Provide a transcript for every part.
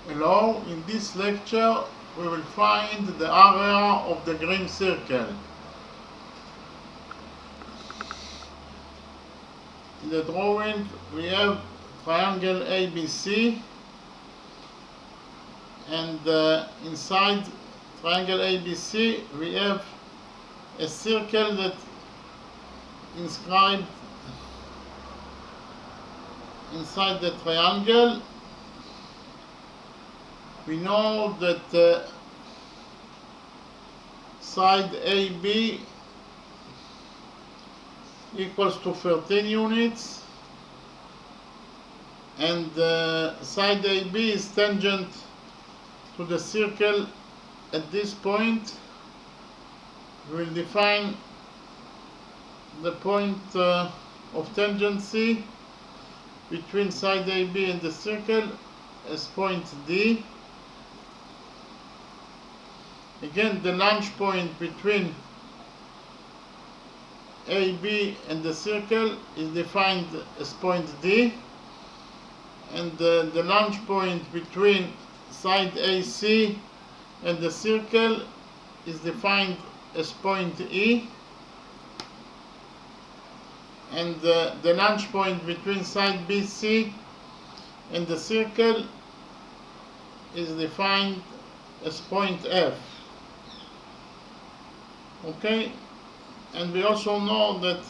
Hello, in this lecture we will find the area of the green circle. In the drawing we have triangle ABC, and inside triangle ABC we have a circle that inscribed inside the triangle. We know that side AB equals to 13 units, and side AB is tangent to the circle at this point. We will define the point of tangency between side AB and the circle as point D. Again, the launch point between AB and the circle is defined as point D, and the launch point between side AC and the circle is defined as point E, and the launch point between side BC and the circle is defined as point F. Okay, and we also know that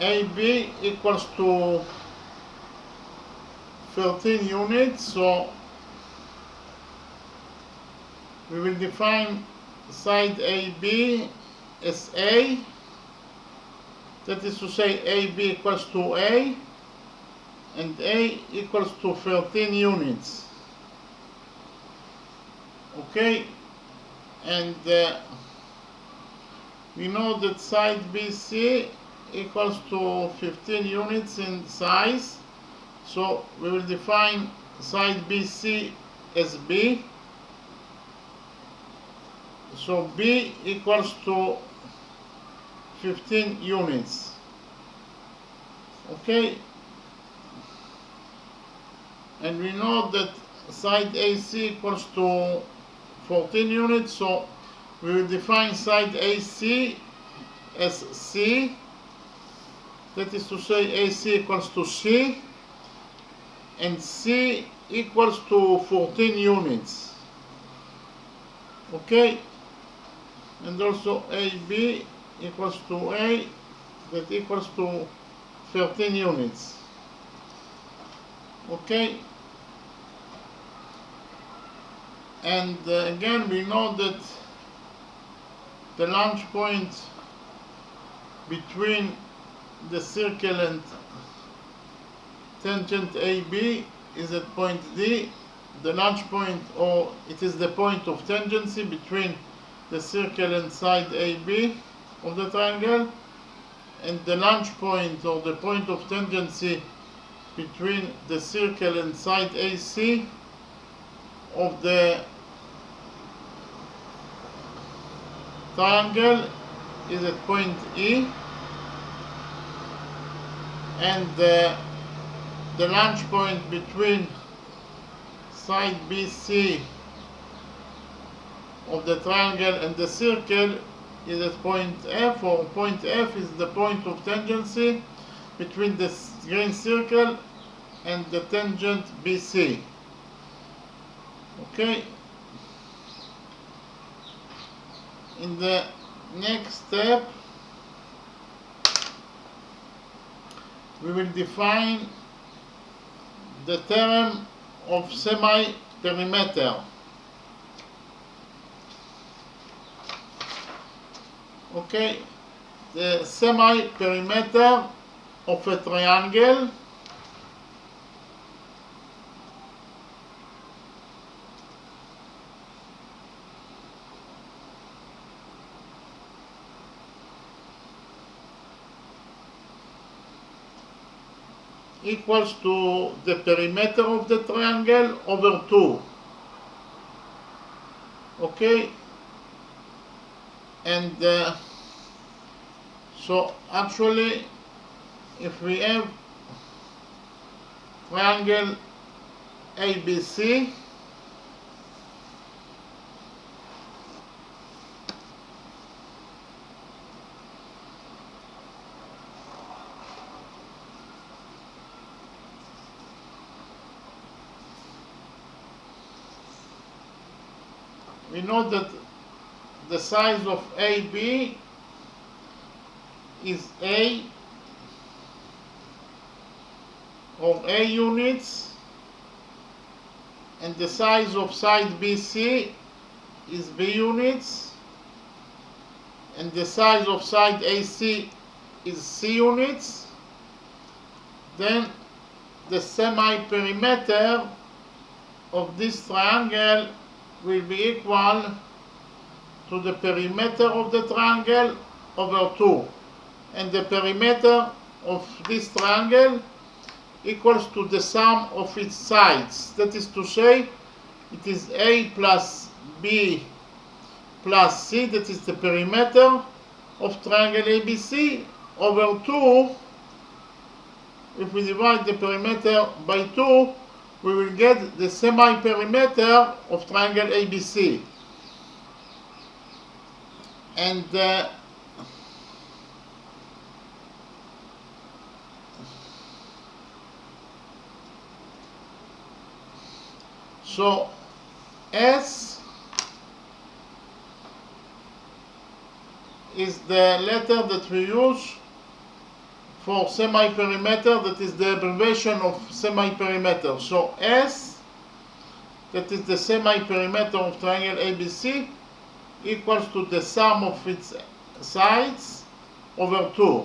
AB equals to 13 units, so we will define side AB as A. That is to say, AB equals to A, and A equals to 13 units. Okay, and we know that side BC equals to 15 units in size, so we will define side BC as B. So B equals to 15 units. Okay, and we know that side AC equals to 14 units, so we will define side AC as C. That is to say, AC equals to C, and C equals to 14 units. Okay, and also AB equals to A, that equals to 13 units. Okay, and again we know that the launch point between the circle and tangent AB is at point D. The launch point, or it is the point of tangency between the circle and side AB of the triangle, and the launch point, or the point of tangency between the circle and side AC of the triangle is at point E, and the launch point between side BC of the triangle and the circle is at point F, or point F is the point of tangency between the green circle and the tangent BC. Okay, in the next step we will define the theorem of semi-perimeter. Okay, the semi-perimeter of a triangle equals to the perimeter of the triangle over 2. Okay, and so actually if we have triangle ABC we know that the size of AB is A or A units, and the size of side BC is B units, and the size of side AC is C units. Then the semi-perimeter of this triangle will be equal to the perimeter of the triangle over 2, and the perimeter of this triangle equals to the sum of its sides. That is to say, it is A plus B plus C, that is the perimeter of triangle ABC, over 2. If we divide the perimeter by 2, we will get the semi-perimeter of triangle ABC. And so S is the letter that we use for semi-perimeter, that is the abbreviation of semi-perimeter. So S, that is the semi-perimeter of triangle ABC, equals to the sum of its sides over 2.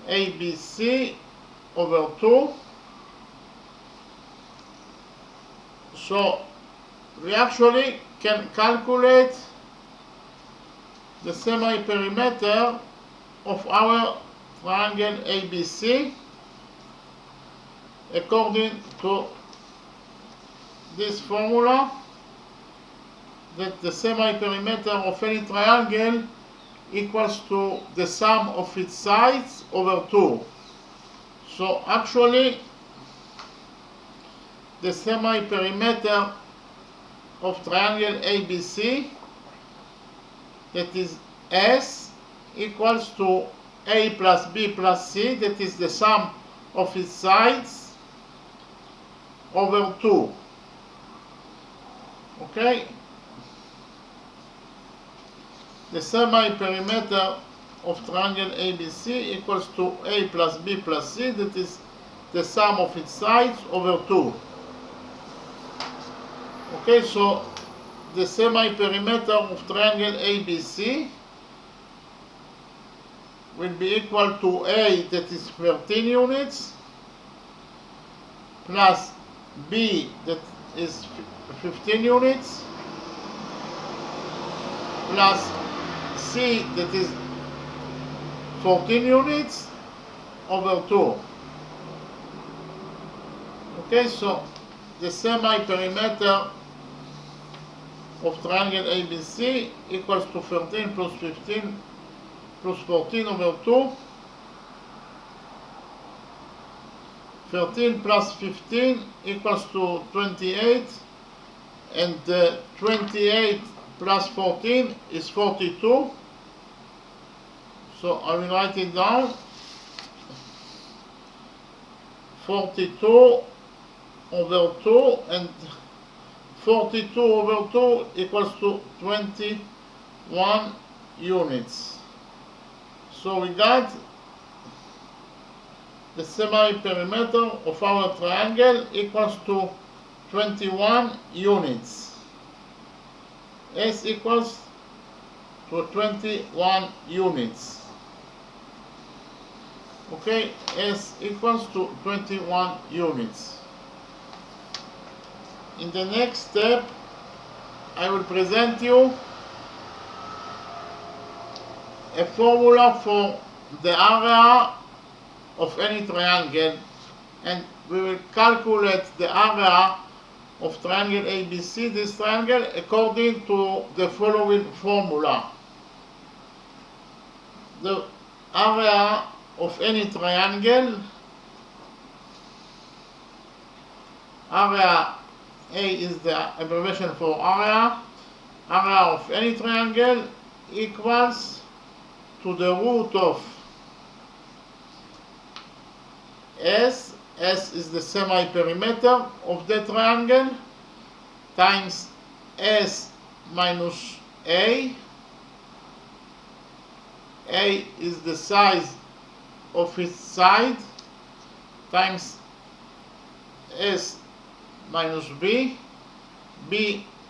ABC over 2. So we actually can calculate the semi-perimeter of our triangle ABC according to this formula, that the semi-perimeter of any triangle equals to the sum of its sides over 2. So actually the semi-perimeter of triangle ABC, that is S, equals to A plus B plus C, that is the sum of its sides, over 2. Okay? The semi-perimeter of triangle ABC equals to A plus B plus C, that is the sum of its sides, over 2. Okay, so the semi-perimeter of triangle ABC will be equal to A, that is 13 units, plus B, that is 15 units, plus C, that is 14 units, over 2. Okay, so the semi-perimeter of triangle ABC equals to 13 plus 15 plus 14 over 2. 13 plus 15 equals to 28, and 28 plus 14 is 42. So I will write it down. 42 over 2, and 42 over 2 equals to 21 units. So we got the semi-perimeter of our triangle equals to 21 units. S equals to 21 units. Okay, S equals to 21 units. In the next step, I will present you a formula for the area of any triangle, and we will calculate the area of triangle ABC, this triangle, according to the following formula. The area of any triangle area A is the abbreviation for area of any triangle equals to the root of S is the semi-perimeter of the triangle, times S minus A is the size of its side, times S minus B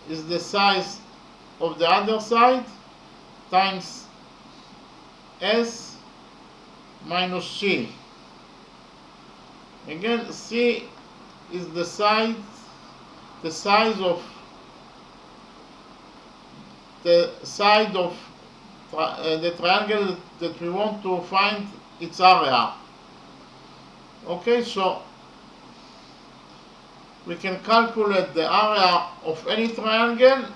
is the size of the other side, times S minus C. Again, C is the size of the side of the triangle that we want to find its area. Okay, so we can calculate the area of any triangle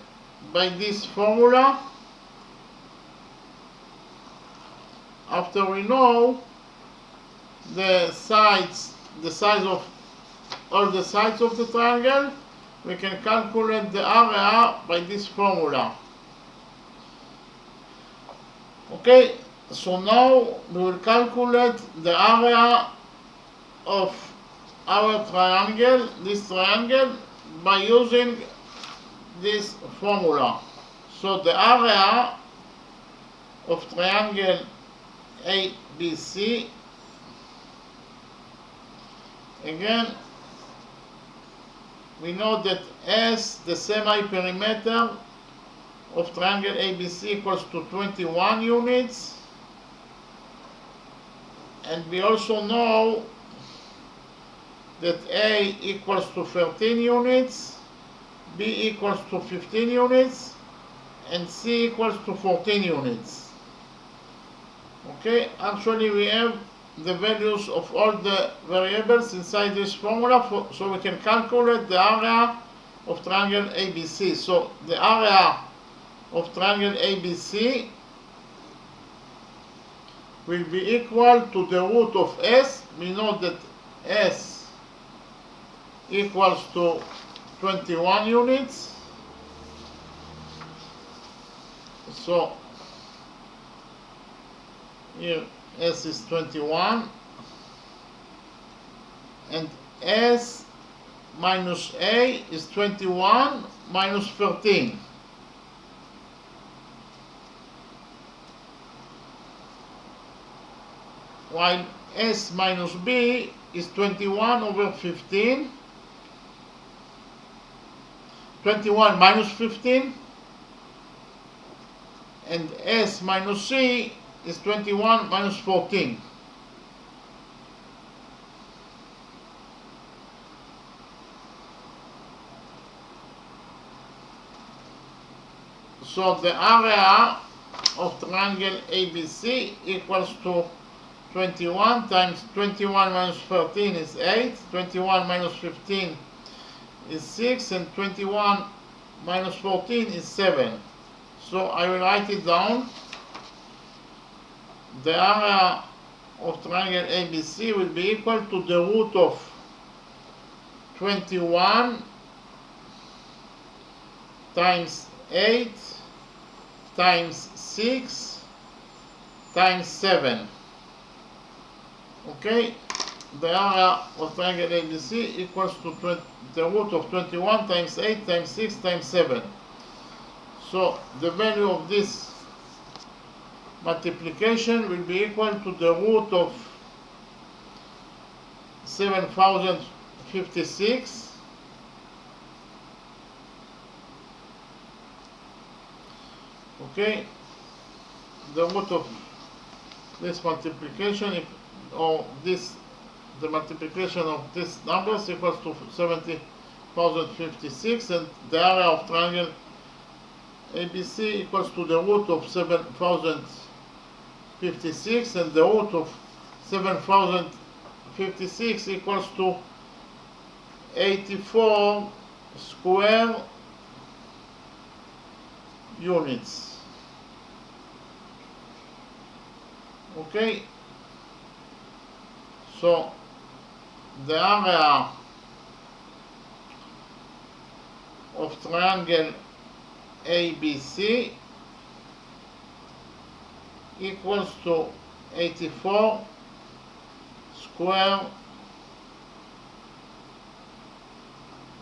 by this formula. After we know the size of all the sides of the triangle, we can calculate the area by this formula. Okay, so now we will calculate the area of our triangle, this triangle, by using this formula. So the area of triangle ABC, again, we know that S, the semi-perimeter of triangle ABC, equals to 21 units, and we also know that A equals to 13 units, B equals to 15 units, and C equals to 14 units. Okay, actually we have the values of all the variables inside this formula, so we can calculate the area of triangle ABC. So the area of triangle ABC will be equal to the root of S. We know that S equals to 21 units. So here S is 21, and S minus A is 21 minus 13. While S minus B is 21 over 15, 21 minus 15, and S minus C is 21 minus 14. So the area of triangle ABC equals to 21 times 21 minus 13 is 8, 21 minus 15 is 6, and 21 minus 14 is 7. So I will write it down. The area of triangle ABC will be equal to the root of 21 times 8 times 6 times 7. Okay, the area of triangle ABC equals to the root of 21 times 8 times 6 times 7. So the value of this multiplication will be equal to the root of 7056. Okay, the root of this multiplication, the multiplication of these numbers equals to 70,056, and the area of triangle ABC equals to the root of 7,056, and the root of 7,056 equals to 84 square units. Okay, so the area of triangle ABC equals to 84 square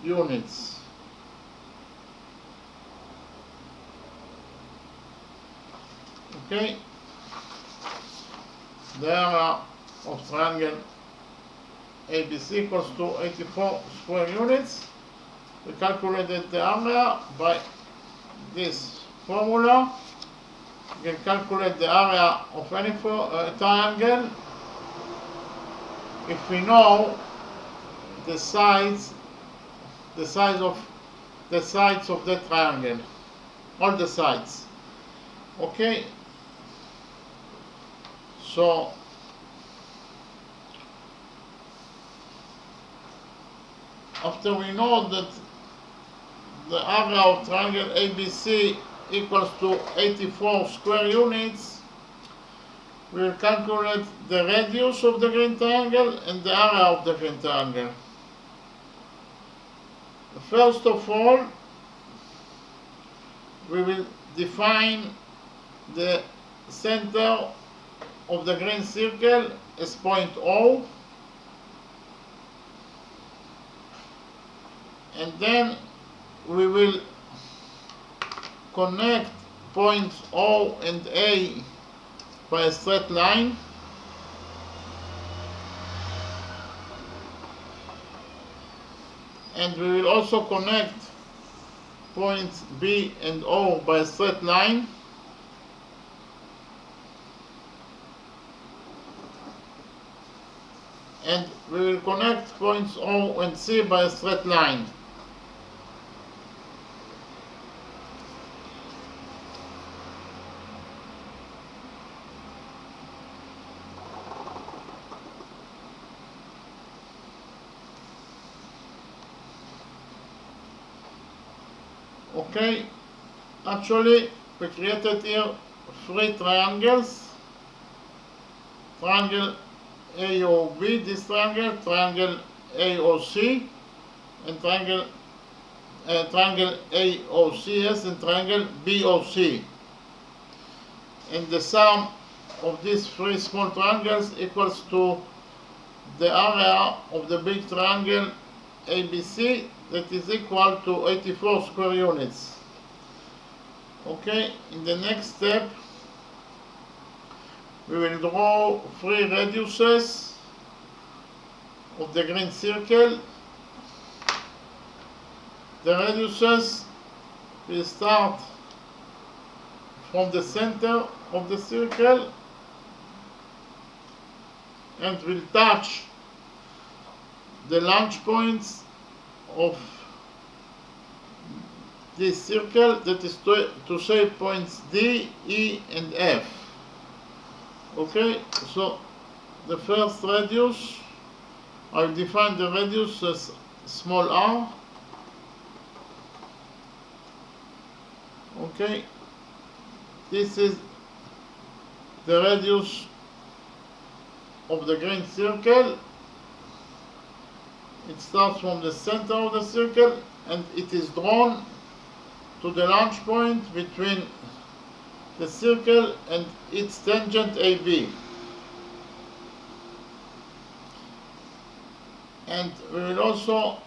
units. Okay, the area of triangle ABC equals to 84 square units. We calculated the area by this formula. You can calculate the area of any triangle if we know the sides of the triangle, all the sides. Okay, so after we know that the area of triangle ABC equals to 84 square units, we will calculate the radius of the green triangle and the area of the green triangle. First of all, we will define the center of the green circle as point O, and then we will connect points O and A by a straight line, and we will also connect points B and O by a straight line, and we will connect points O and C by a straight line. Okay, actually we created here three triangles. Triangle AOB, this triangle AOC, and triangle AOCS, and triangle BOC. And the sum of these three small triangles equals to the area of the big triangle ABC, that is equal to 84 square units. Okay, in the next step we will draw three radiuses of the green circle. The radiuses will start from the center of the circle and will touch the launch points of this circle, that is to say points D, E and F. Okay, so the first radius, I'll define the radius as small r. Okay, this is the radius of the green circle. It starts from the center of the circle and it is drawn to the launch point between the circle and its tangent AB. And we will also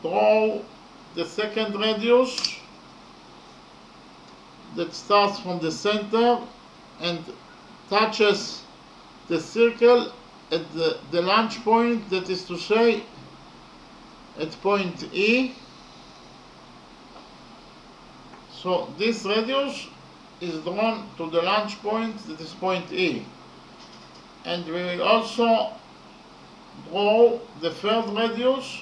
draw the second radius that starts from the center and touches the circle at the launch point, that is to say at point E. So this radius is drawn to the launch point, that is point E. And we will also draw the third radius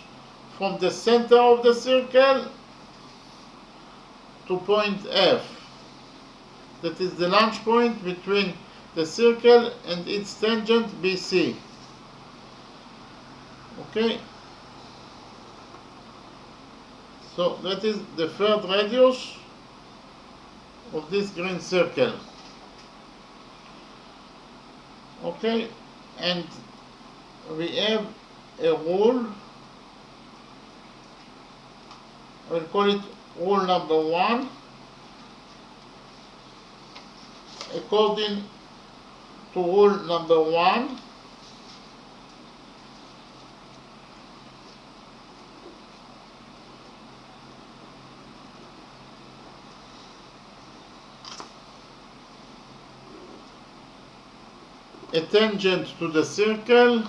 from the center of the circle to point F, that is the launch point between the circle and its tangent BC. Okay, so that is the third radius of this green circle. Okay, and we have a rule we'll call it rule number 1. According to rule number 1, a tangent to the circle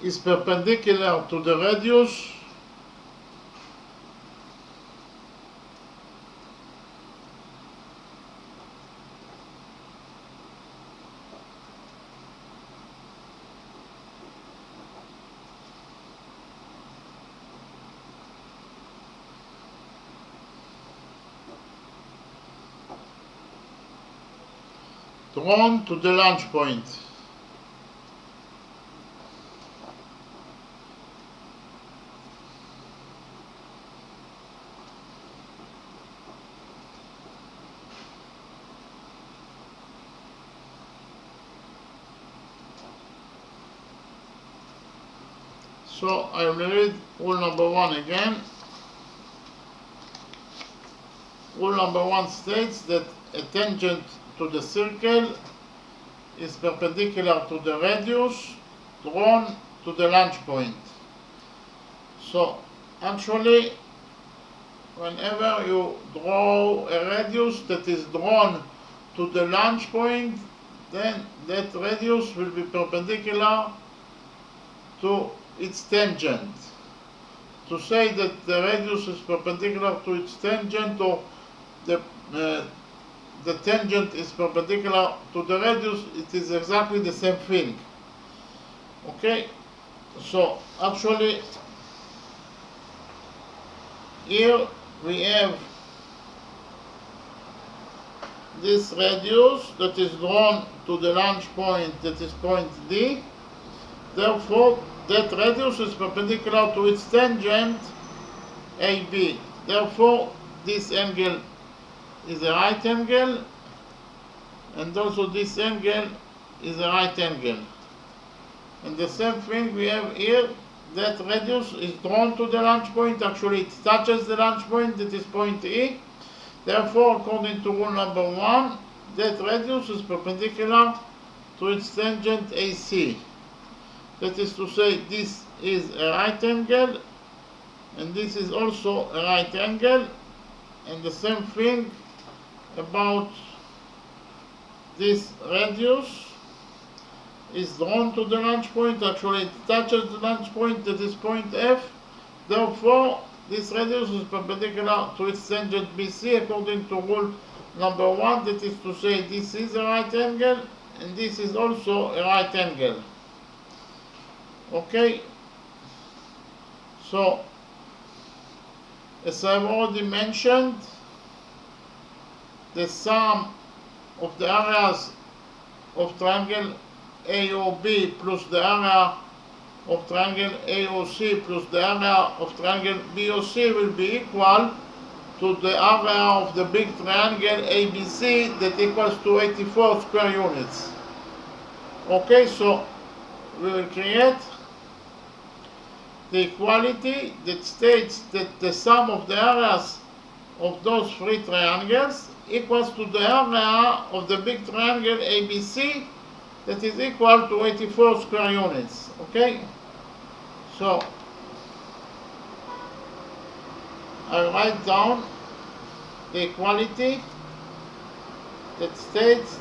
is perpendicular to the radius drawn to the launch point. So I will read rule number 1 again. Rule number 1 states that a tangent to the circle is perpendicular to the radius drawn to the launch point. So actually, whenever you draw a radius that is drawn to the launch point, then that radius will be perpendicular to its tangent. To say that the radius is perpendicular to its tangent, or the tangent is perpendicular to the radius, it is exactly the same thing. Okay, so actually here we have this radius that is drawn to the launch point, that is point D. Therefore, that radius is perpendicular to its tangent AB. Therefore, this angle is a right angle, and also this angle is a right angle. And the same thing we have here, that radius is drawn to the launch point. Actually, it touches the launch point, that is point E. Therefore, according to rule number 1, that radius is perpendicular to its tangent AC. That is to say, this is a right angle, and this is also a right angle, and the same thing about this radius is drawn to the launch point. Actually, it touches the launch point, that is point F. Therefore, this radius is perpendicular to its tangent BC according to rule number 1. That is to say, this is a right angle, and this is also a right angle. Okay, so as I've already mentioned, the sum of the areas of triangle AOB plus the area of triangle AOC plus the area of triangle BOC will be equal to the area of the big triangle ABC, that equals to 84 square units. Okay, so we will create the equality that states that the sum of the areas of those three triangles equals to the area of the big triangle ABC, that is equal to 84 square units. Okay, so I write down the equality that states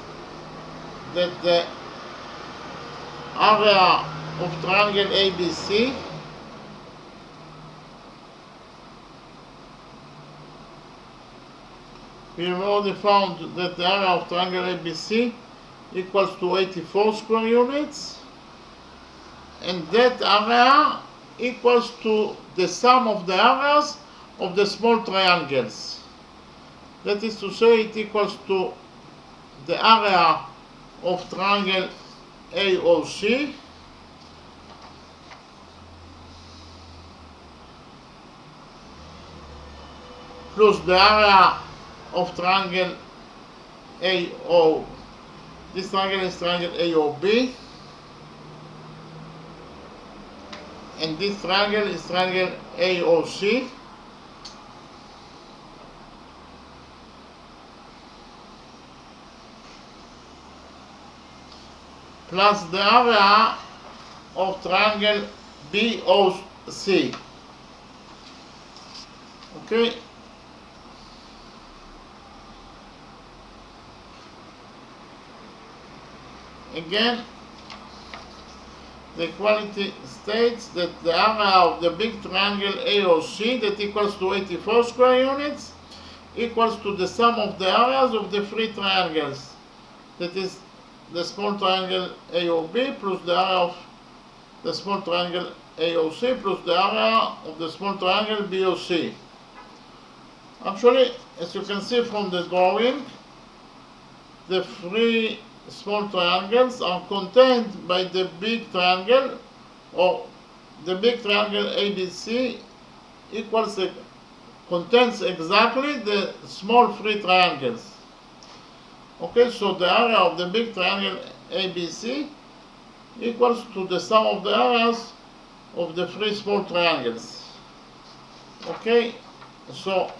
that the area of triangle ABC we have already found that the area of triangle ABC equals to 84 square units, and that area equals to the sum of the areas of the small triangles. That is to say, it equals to the area of triangle AOC plus the area of triangle AO. This triangle is triangle AOB, and this triangle is triangle AOC. Plus the area of triangle BOC. Okay. Again, the equality states that the area of the big triangle AOC, that equals to 84 square units, equals to the sum of the areas of the three triangles, that is the small triangle AOB plus the area of the small triangle AOC plus the area of the small triangle BOC. Actually, as you can see from the drawing, the three small triangles are contained by the big triangle, or the big triangle ABC contains exactly the small three triangles. Okay, so the area of the big triangle ABC equals to the sum of the areas of the three small triangles. Okay, so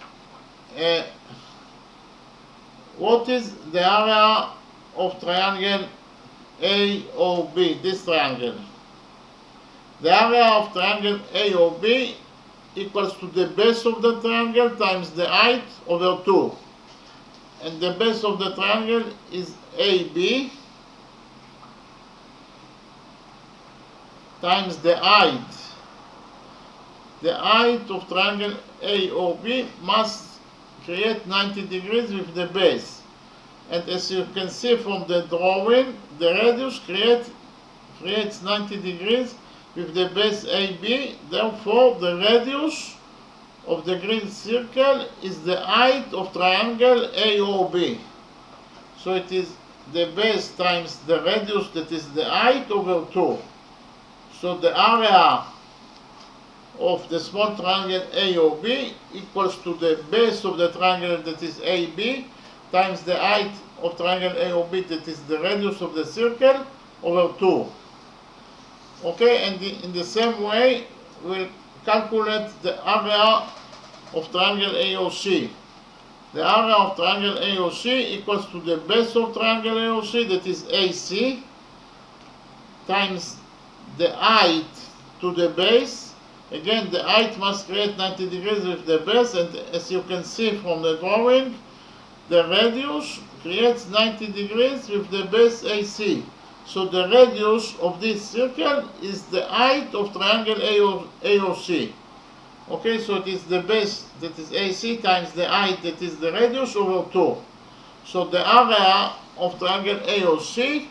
what is the area of triangle AOB, this triangle? The area of triangle AOB equals to the base of the triangle times the height over 2. And the base of the triangle is AB times the height. The height of triangle AOB must create 90 degrees with the base. And as you can see from the drawing, the radius creates 90 degrees with the base AB. Therefore, the radius of the green circle is the height of triangle AOB. So it is the base times the radius, that is the height, over 2. So the area of the small triangle AOB equals to the base of the triangle, that is AB, times the height of triangle AOB, that is the radius of the circle, over 2. Okay, and in the same way, we'll calculate the area of triangle AOC. The area of triangle AOC equals to the base of triangle AOC, that is AC, times the height to the base. Again, the height must create 90 degrees with the base, and as you can see from the drawing, the radius creates 90 degrees with the base AC. So the radius of this circle is the height of triangle AOC. Okay, so it is the base, that is AC, times the height, that is the radius, over 2. So the area of triangle AOC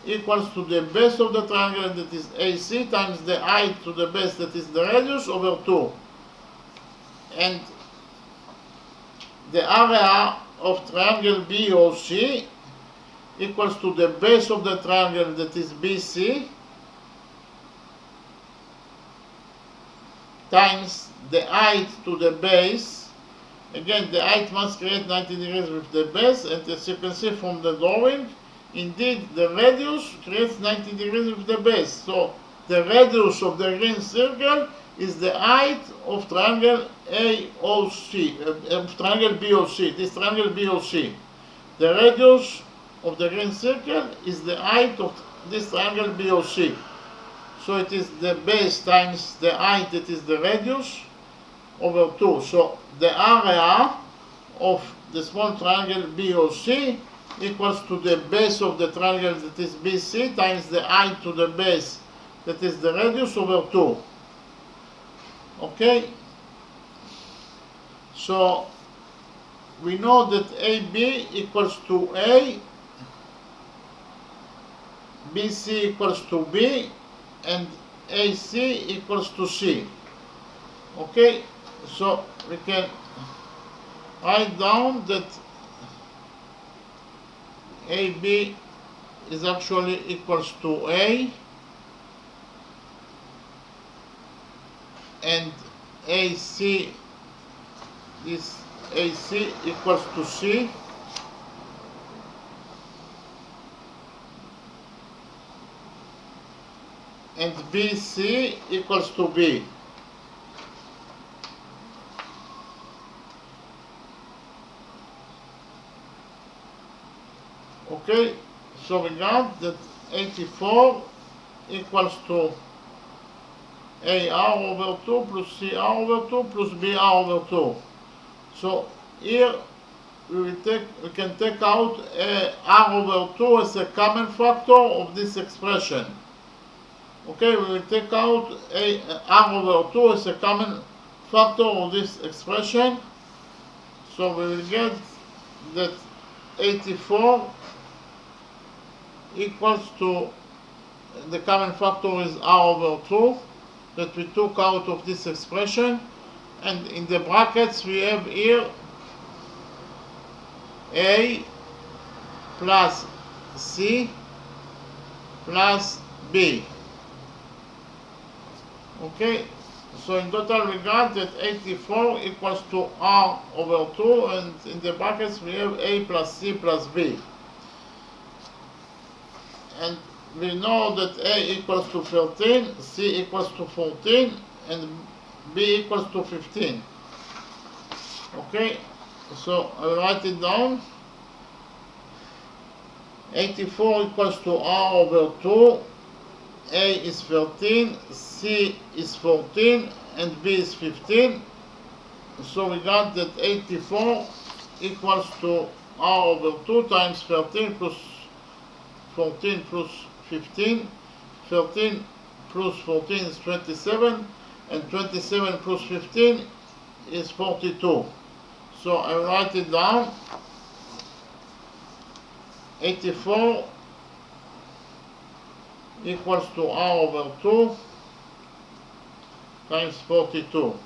equals to the base of the triangle, that is AC, times the height to the base, that is the radius, over 2. And the area of triangle BOC equals to the base of the triangle, that is BC, times the height to the base. Again, the height must create 90 degrees with the base, and as you can see from the drawing, indeed the radius creates 90 degrees with the base. So the radius of the green circle is the height of triangle AOC, triangle BOC, this triangle BOC. The radius of the green circle is the height of this triangle BOC. So it is the base times the height, that is the radius, over 2. So the area of the small triangle BOC equals to the base of the triangle, that is BC, times the height to the base, that is the radius, over 2. Okay? So we know that AB equals to A, BC equals to B, and AC equals to C. Okay, so we can write down that AB is actually equals to A, and AC is AC equals to C, and BC equals to B. Okay, so we got that 84 equals to AR over 2 plus CR over 2 plus BR over 2. So here we can take out R over 2 as a common factor of this expression. Okay, we will take out R over 2 as a common factor of this expression. So we will get that 84 equals to, the common factor is R over 2 that we took out of this expression, and in the brackets we have here A plus C plus B. Okay, so in total we got that 84 equals to R over 2, and in the brackets we have A plus C plus B. And we know that A equals to 13, C equals to 14, and B equals to 15. Okay, so I write it down. 84 equals to R over 2, A is 13, C is 14, and B is 15. So we got that 84 equals to R over 2 times 13 plus 14 plus 15. 13 plus 14 is 27, and 27 plus 15 is 42. So I write it down. 84 equals to R over 2 times 42.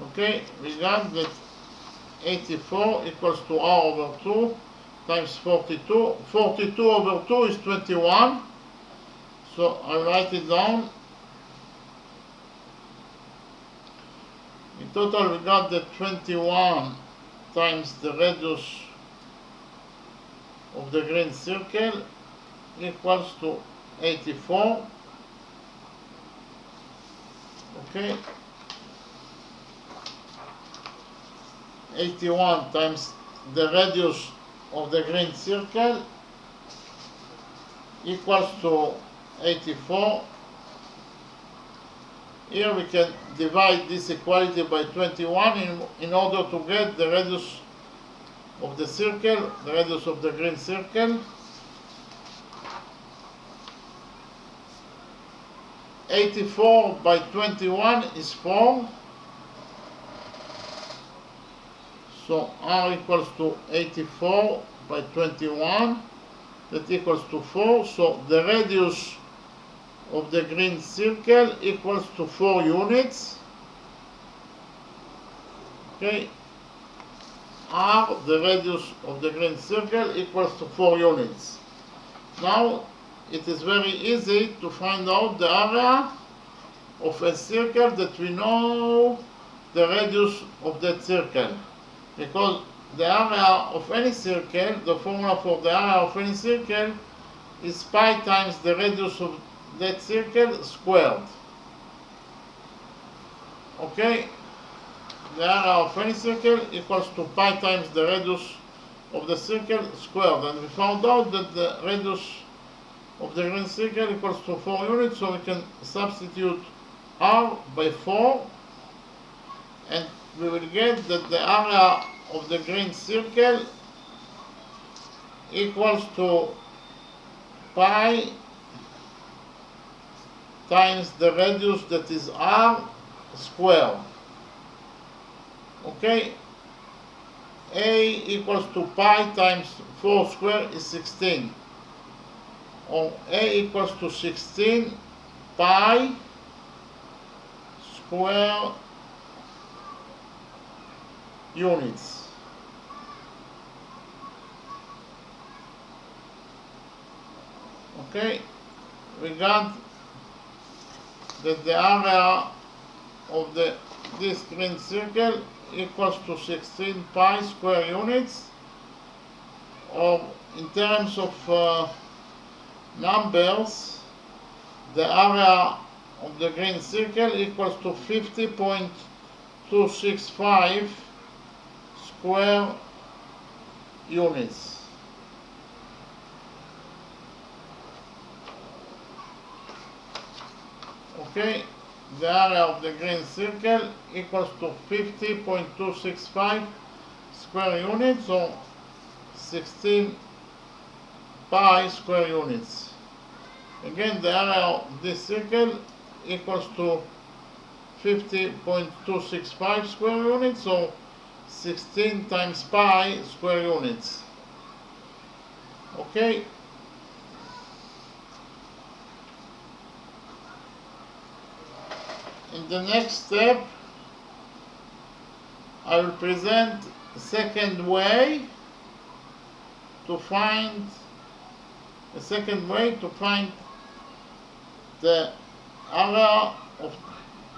Okay, we got that 84 equals to R over 2 times 42. 42 over 2 is 21. So I write it down. In total we got that 21 times the radius of the green circle equals to 84. Okay, 81 times the radius of the green circle equals to 84. Here we can divide this equality by 21 in order to get the radius of the circle, the radius of the green circle. 84 by 21 is 4. So R equals to 84 by 21. That equals to 4. So the radius of the green circle equals to 4 units. Okay. R, the radius of the green circle, equals to 4 units. Now it is very easy to find out the area of a circle that we know the radius of that circle, because the area of any circle, the formula for the area of any circle is pi times the radius of that circle squared. Okay, the area of any circle equals to pi times the radius of the circle squared, and we found out that the radius of the green circle equals to 4 units, so we can substitute R by 4, and we will get that the area of the green circle equals to pi times the radius, that is R squared. Okay, A equals to pi times 4 squared is 16. Or A equals to 16 pi square units. Okay, we got that the area of this green circle equals to 16 pi square units, or in terms of numbers, the area of the green circle equals to 50.265 square units. Okay, the area of the green circle equals to 50.265 square units, or 16 pi square units. Again, the area of this circle equals to 50.265 square units, so 16 times pi square units. Okay. In the next step, I will present a second way to find the area of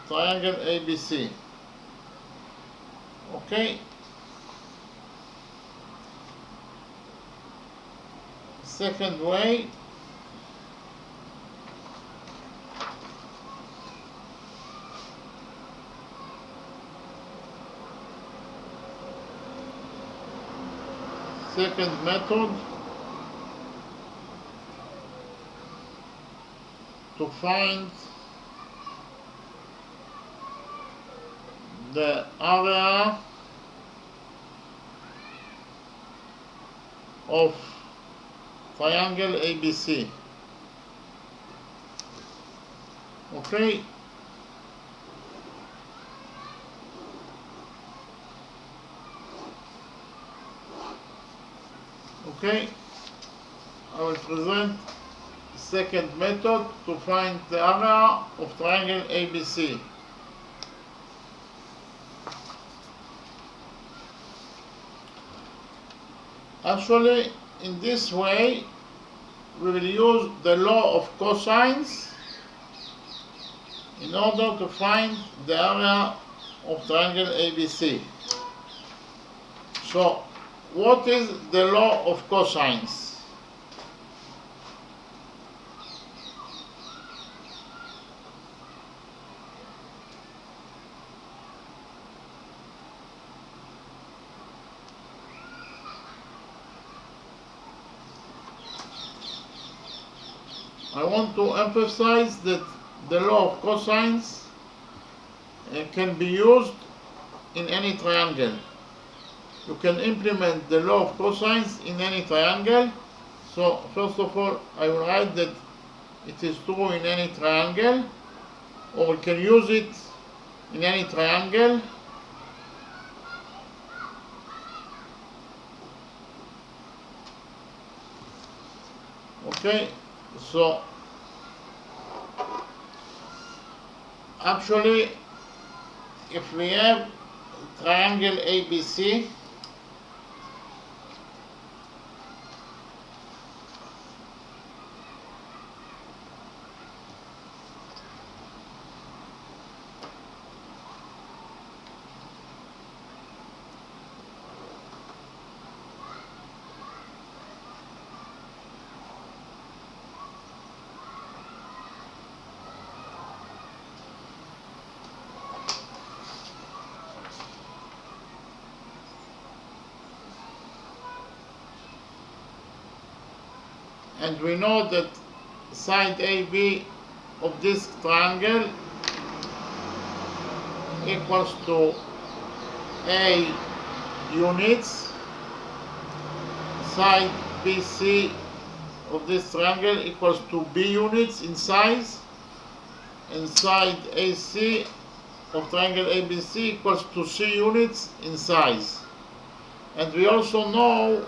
triangle ABC. Okay. Second way. Second method to find the area of triangle ABC. Okay. Okay, I will present second method to find the area of triangle ABC. Actually, in this way, we will use the law of cosines in order to find the area of triangle ABC. So, what is the law of cosines? I want to emphasize that the law of cosines can be used in any triangle. You can implement the law of cosines in any triangle. So first of all, I will write that it is true in any triangle, or we can use it in any triangle. Okay, so actually, if we have triangle ABC, and we know that side AB of this triangle equals to A units, side BC of this triangle equals to B units in size, and side AC of triangle ABC equals to C units in size. And we also know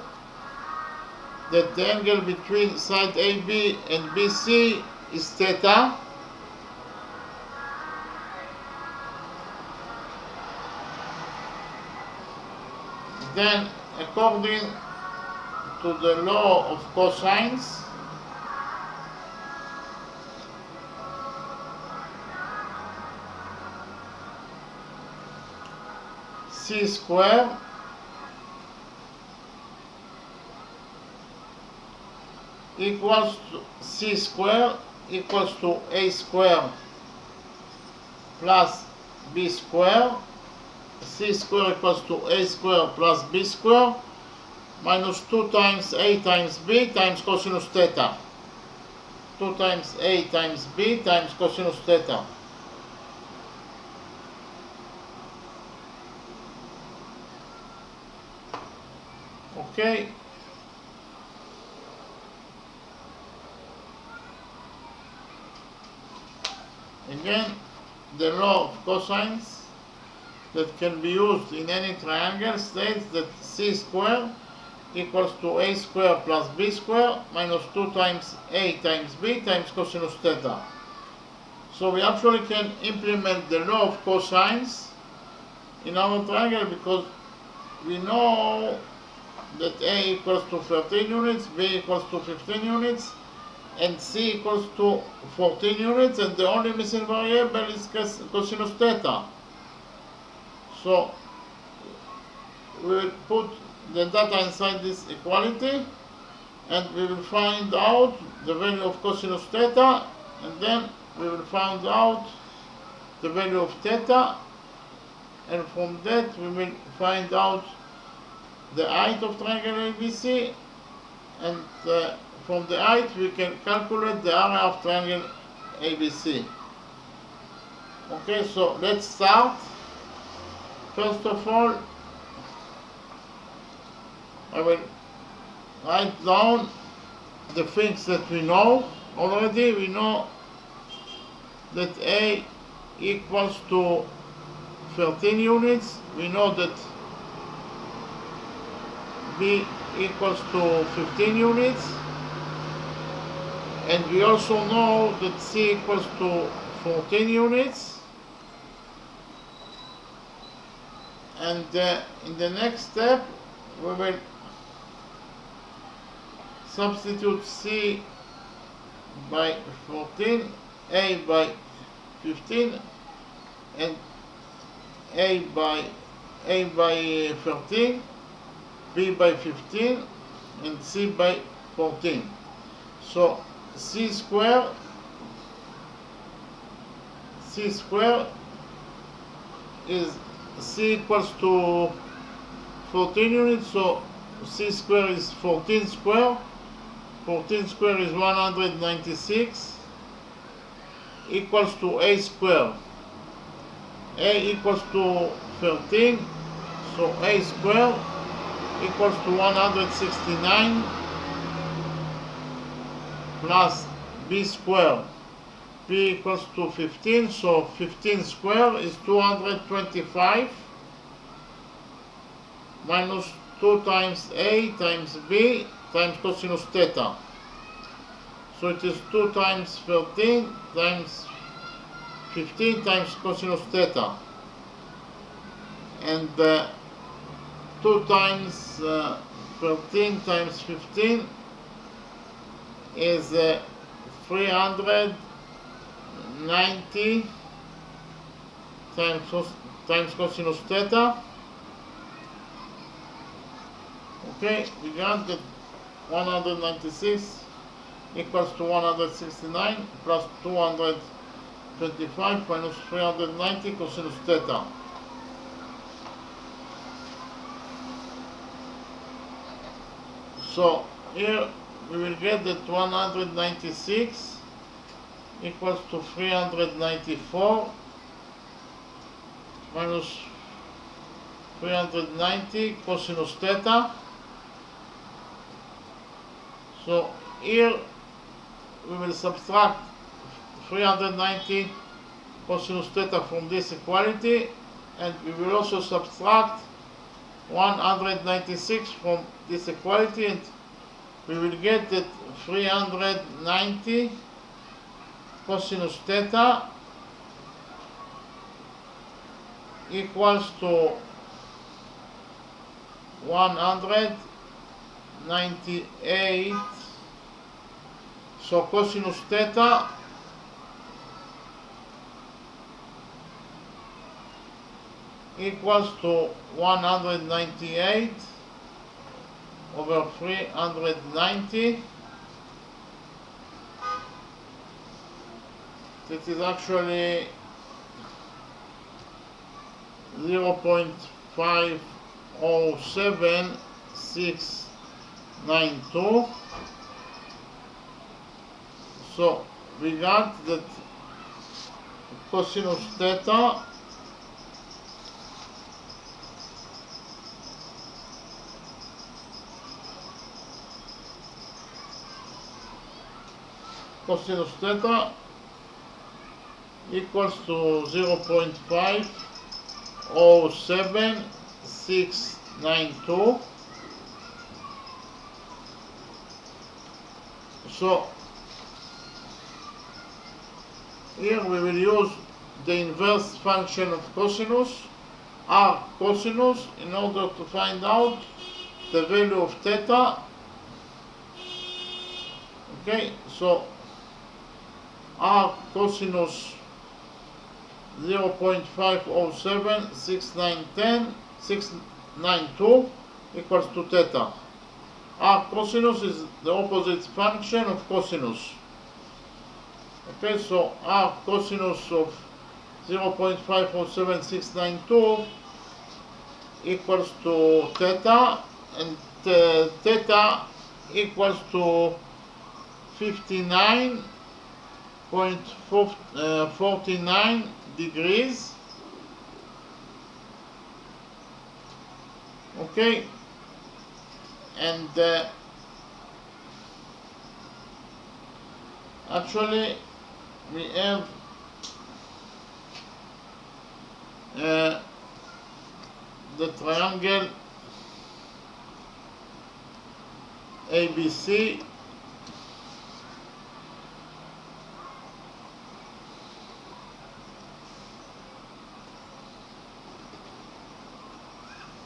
that the angle between side AB and BC is theta. Then, according to the law of cosines, c square equals to c square equals to a square plus b square. C square equals to a square plus b square minus 2 times a times b times cosinus theta. 2 times a times b times cosinus theta. Okay. Again, the law of cosines that can be used in any triangle states that c square equals to a square plus b square minus 2 times a times b times cosinus theta. So we actually can implement the law of cosines in our triangle because we know that a equals to 13 units, b equals to 15 units, and c equals to 14 units, and the only missing variable is cosinus theta. So we will put the data inside this equality and we will find out the value of cosinus theta, and then we will find out the value of theta, and from that we will find out the height of triangle ABC, and from the height we can calculate the area of triangle ABC. Okay, so let's start. First of all, I will write down the things that we know already. We know that A equals to 13 units. We know that B equals to 15 units. And we also know that C equals to 14 units. And in the next step, we will substitute C by 14, A by 15, and A by 13, B by 15, and C by 14. So C square is C equals to 14 units, so C square is 14 square. 14 square is 196 equals to A square. A equals to 13, so A square equals to 169 plus B square. B equals to 15, so 15 square is 225 minus 2 times A times B times cosinus theta. So it is 2 times 13 times 15 times cosinus theta. And 2 times 13 times 15 is 390 times cosinus theta. Okay, we got that 196 equals to 169 plus 225 minus 390 cosinus theta. So here we will get that 196 equals to 394 minus 390 cosinus theta. So here we will subtract 390 cosinus theta from this equality, and we will also subtract 196 from this equality, and we will get that 390 cosinus theta equals to 198. So cosinus theta equals to 198 over 390. That is actually 0.507692. So we got that cosinus theta equals to 0.507692. So here we will use the inverse function of cosinus, r cosinus, in order to find out the value of theta. Okay, so r cosinus 0.507692 equals to theta. R cosinus is the opposite function of cosinus. Okay, so r cosinus of 0.507692 equals to theta, and theta equals to 59.49 degrees. Okay, and actually we have the triangle ABC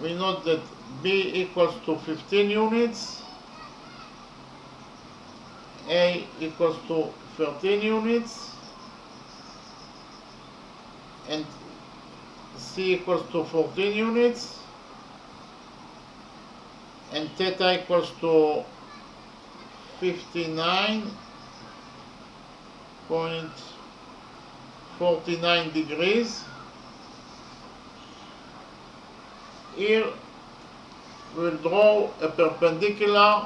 we note that B equals to 15 units, A equals to 13 units, and C equals to 14 units, and theta equals to 59.49 degrees. Here we will draw a perpendicular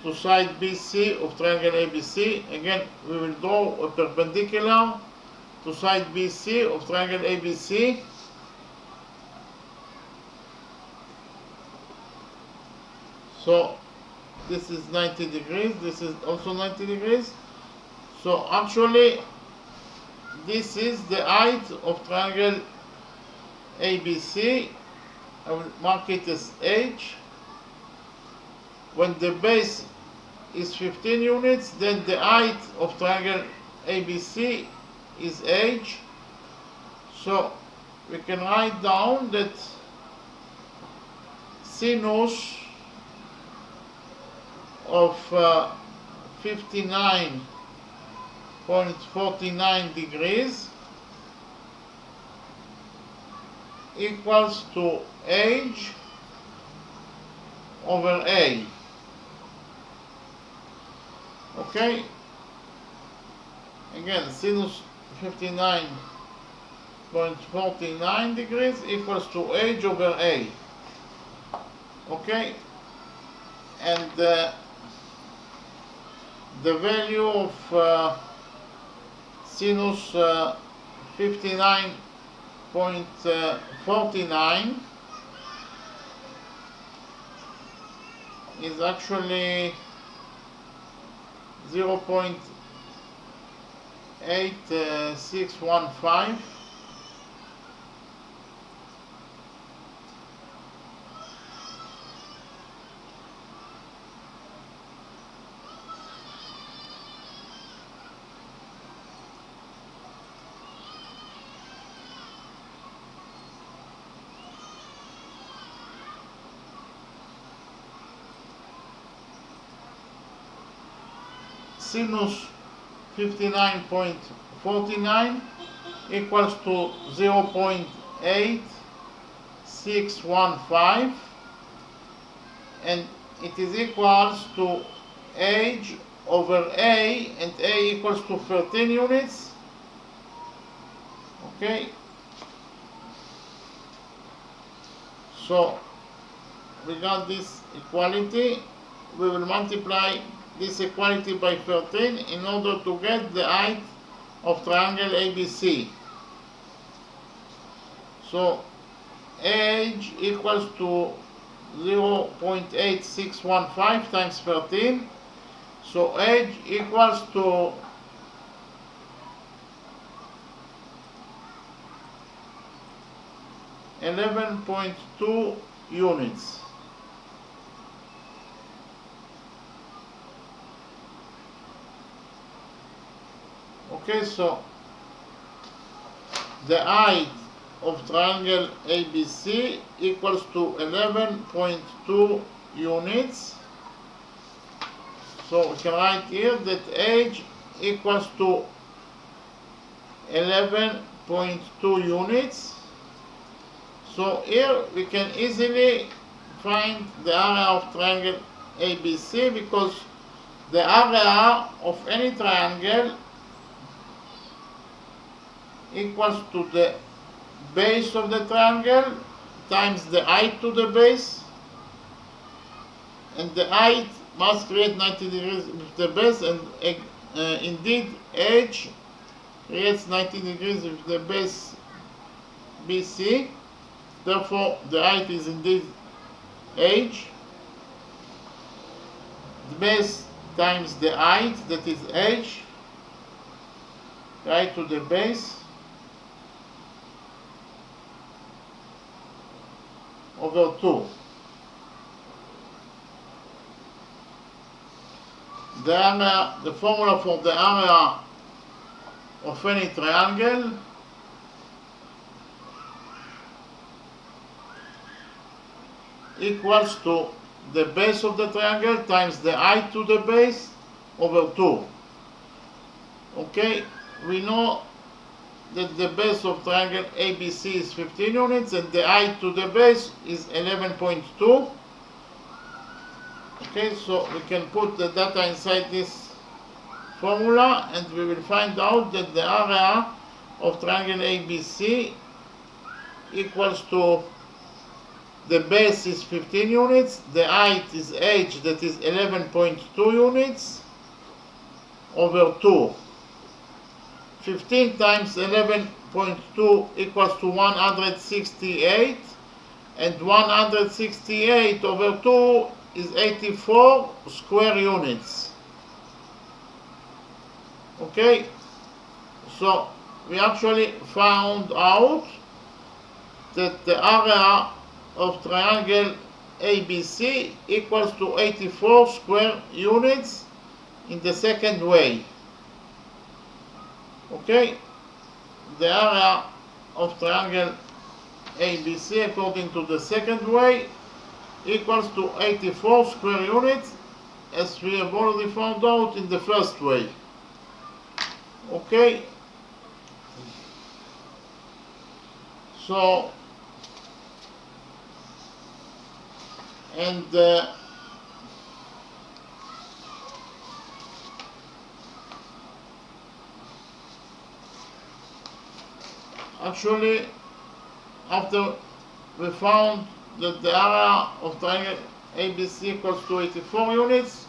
to side BC of triangle ABC. Again, we will draw a perpendicular to side BC of triangle ABC. So this is 90 degrees, this is also 90 degrees. So actually this is the height of triangle ABC. I will mark it as H. When the base is 15 units, then the height of triangle ABC is H. So we can write down that sinus of 59.49 degrees equals to H over A. Okay, again, sinus 59.49 degrees equals to H over A. Okay, and the value of sinus 59.49 is actually 0.8615. Sinus 59.49 equals to 0.8615, and it is equals to h over a, and a equals to 13 units. Okay, so we got this equality. We will multiply this equality by 13 in order to get the height of triangle ABC. So h equals to 0.8615 times 13. So h equals to 11.2 units. Okay, so the height of triangle ABC equals to 11.2 units. So we can write here that h equals to 11.2 units. So here we can easily find the area of triangle ABC, because the area of any triangle equals to the base of the triangle times the height to the base, and the height must create 90 degrees with the base, and indeed h creates 90 degrees with the base BC. Therefore the height is indeed h. The base times the height, that is h, the height to the base, over 2. The formula for the area of any triangle equals to the base of the triangle times the height to the base over 2. Okay, we know that the base of triangle ABC is 15 units and the height to the base is 11.2. Okay, so we can put the data inside this formula and we will find out that the area of triangle ABC equals to the base is 15 units, the height is h, that is 11.2 units, over 2. 15 times 11.2 equals to 168, and 168 over 2 is 84 square units. Okay, so we actually found out that the area of triangle ABC equals to 84 square units in the second way. Okay, the area of triangle ABC according to the second way equals to 84 square units, as we have already found out in the first way. Okay, so and actually, after we found that the area of triangle ABC equals to 84 units,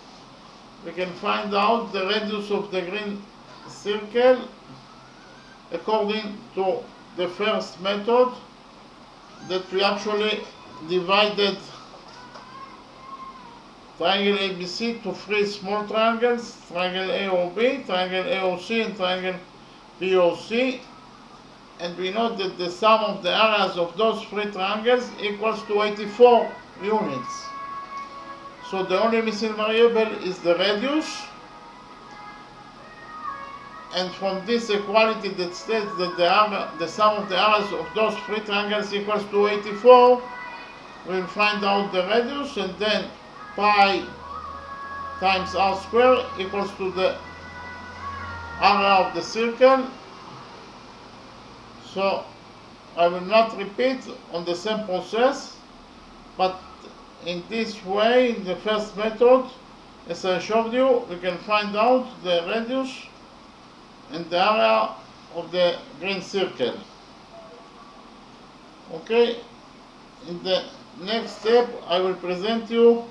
we can find out the radius of the green circle according to the first method, that we actually divided triangle ABC to 3 small triangles, triangle AOB, triangle AOC, and triangle POC. And we know that the sum of the areas of those 3 triangles equals to 84 units. So the only missing variable is the radius. And from this equality that states that the sum of the areas of those 3 triangles equals to 84, we'll find out the radius, and then pi times r squared equals to the area of the circle, So I will not repeat on the same process, but in this way, in the first method, as I showed you, we can find out the radius and the area of the green circle. Okay, in the next step I will present you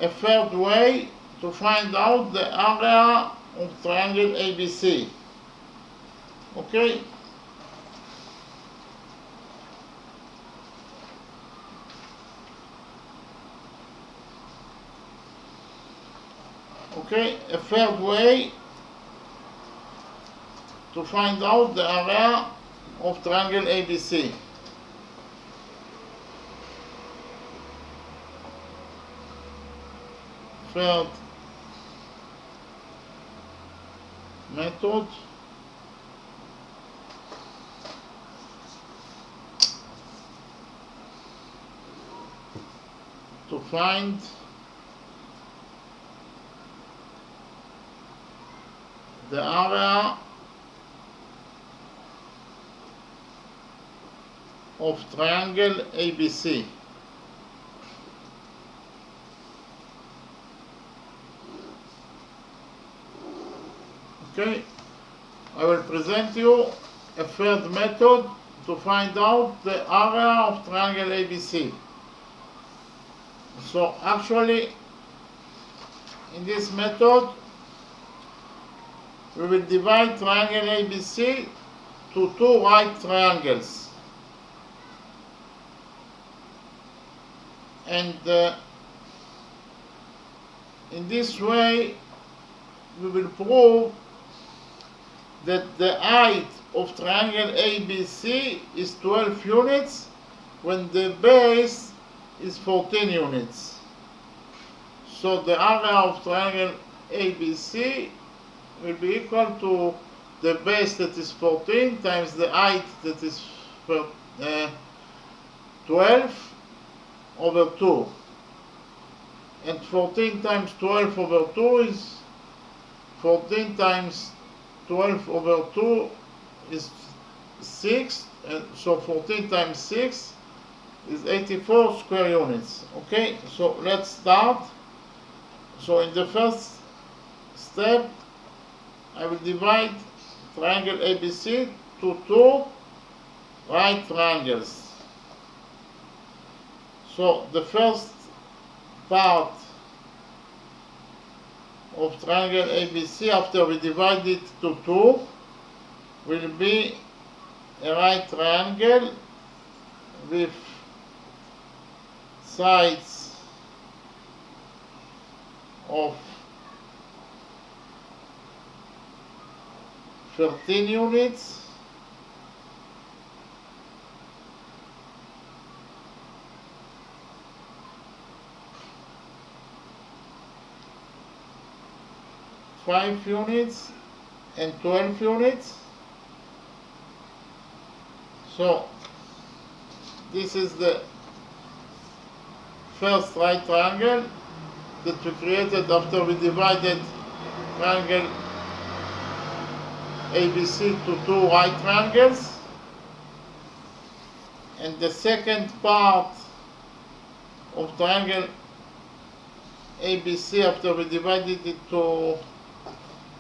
a third way to find out the area of triangle ABC. Okay, a third way to find out the area of triangle ABC. Third method to find the area of triangle ABC. Okay, I will present you a third method to find out the area of triangle ABC. So actually, in this method, we will divide triangle ABC to two right triangles. And in this way, we will prove that the height of triangle ABC is 12 units when the base is 14 units. So the area of triangle ABC will be equal to the base that is 14 times the height that is 12 over 2. And 14 times 12 over 2 is 14 times 12 over 2 is 6, and so 14 times 6 is 84 square units. Okay, so let's start. So in the first step, I will divide triangle ABC to two right triangles. So the first part of triangle ABC, after we divide it to two, will be a right triangle with sides of 13 units (5 units and 12 units). So this is the first right triangle that we created after we divided triangle ABC to two right triangles. And the second part of triangle ABC, after we divided it to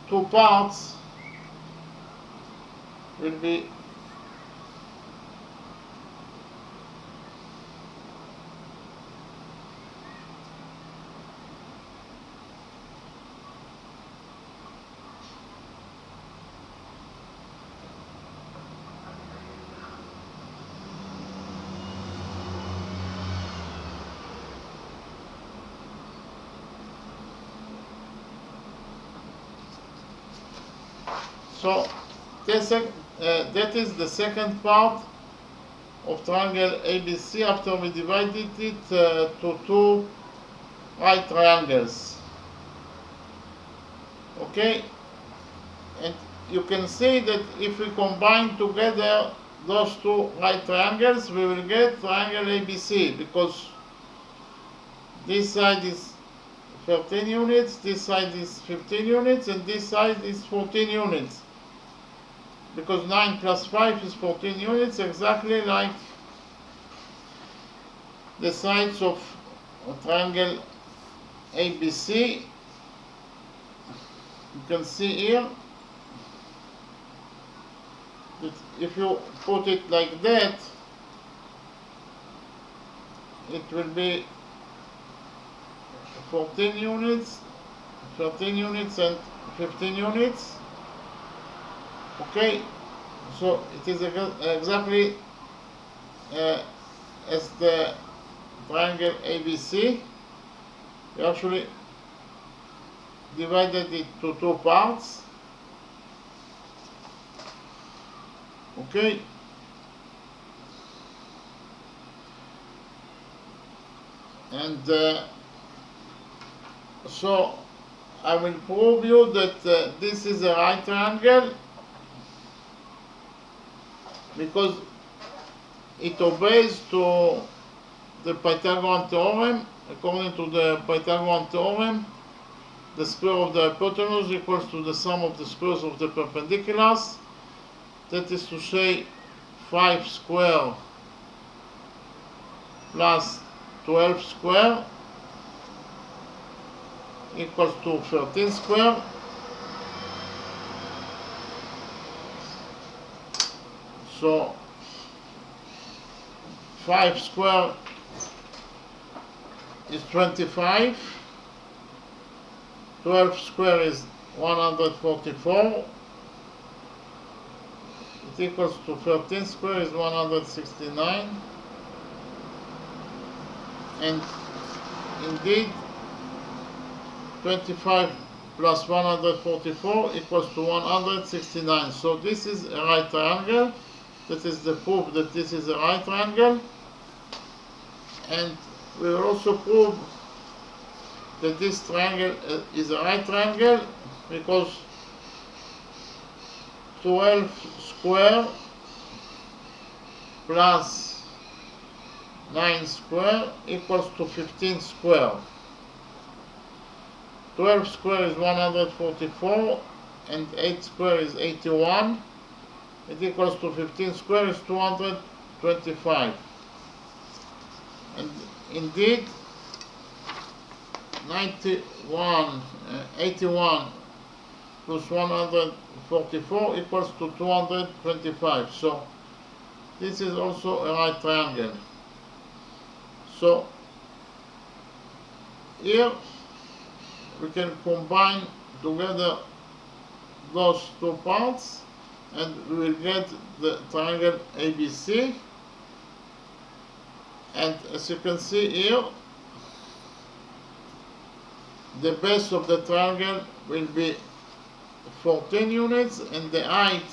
two parts, will be so that is the second part of triangle ABC after we divided it to two right triangles. Okay, and you can see that if we combine together those two right triangles, we will get triangle ABC, because this side is 13 units, this side is 15 units, and this side is 14 units. because 9 plus 5 is 14 units, exactly like the sides of a triangle ABC. You can see here that if you put it like that, it will be 14 units, 13 units and 15 units. Okay, so it is exactly as the triangle ABC. We actually divided it to two parts. Okay, and so I will prove you that this is a right triangle because it obeys to the Pythagorean theorem. According to the Pythagorean theorem, the square of the hypotenuse equals to the sum of the squares of the perpendiculars. That is to say, 5 square plus 12 square equals to 13 square. So 5 square is 25, 12 square is 144, it equals to 13 square is 169, and indeed 25 plus 144 equals to 169. So this is a right triangle. That is the proof that this is a right triangle. And we will also prove that this triangle is a right triangle because 12 square plus 9 square equals to 15 square. 12 square is 144 and 8 square is 81. It equals to 15 square is 225. And indeed 81 plus 144 equals to 225. So this is also a right triangle. So here we can combine together those two parts and we will get the triangle ABC. And as you can see here, the base of the triangle will be 14 units and the height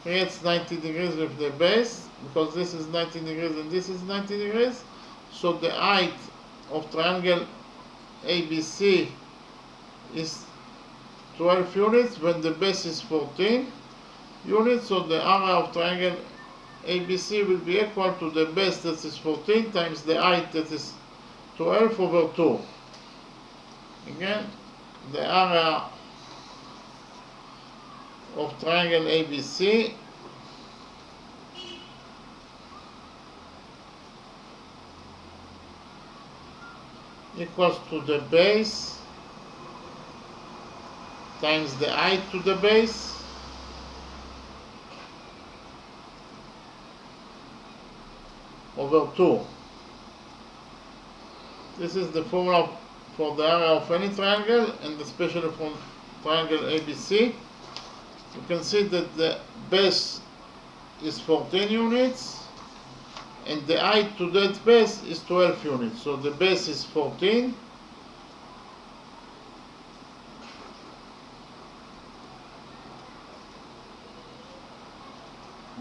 creates 90 degrees with the base because this is 90 degrees and this is 90 degrees. So the height of triangle ABC is 12 units when the base is 14 units. So the area of triangle ABC will be equal to the base that is 14 times the height that is 12 over 2. Again, the area of triangle ABC equals to the base times the height to the base over 2. This is the formula for the area of any triangle and especially from triangle ABC. You can see that the base is 14 units and the height to that base is 12 units. So the base is 14.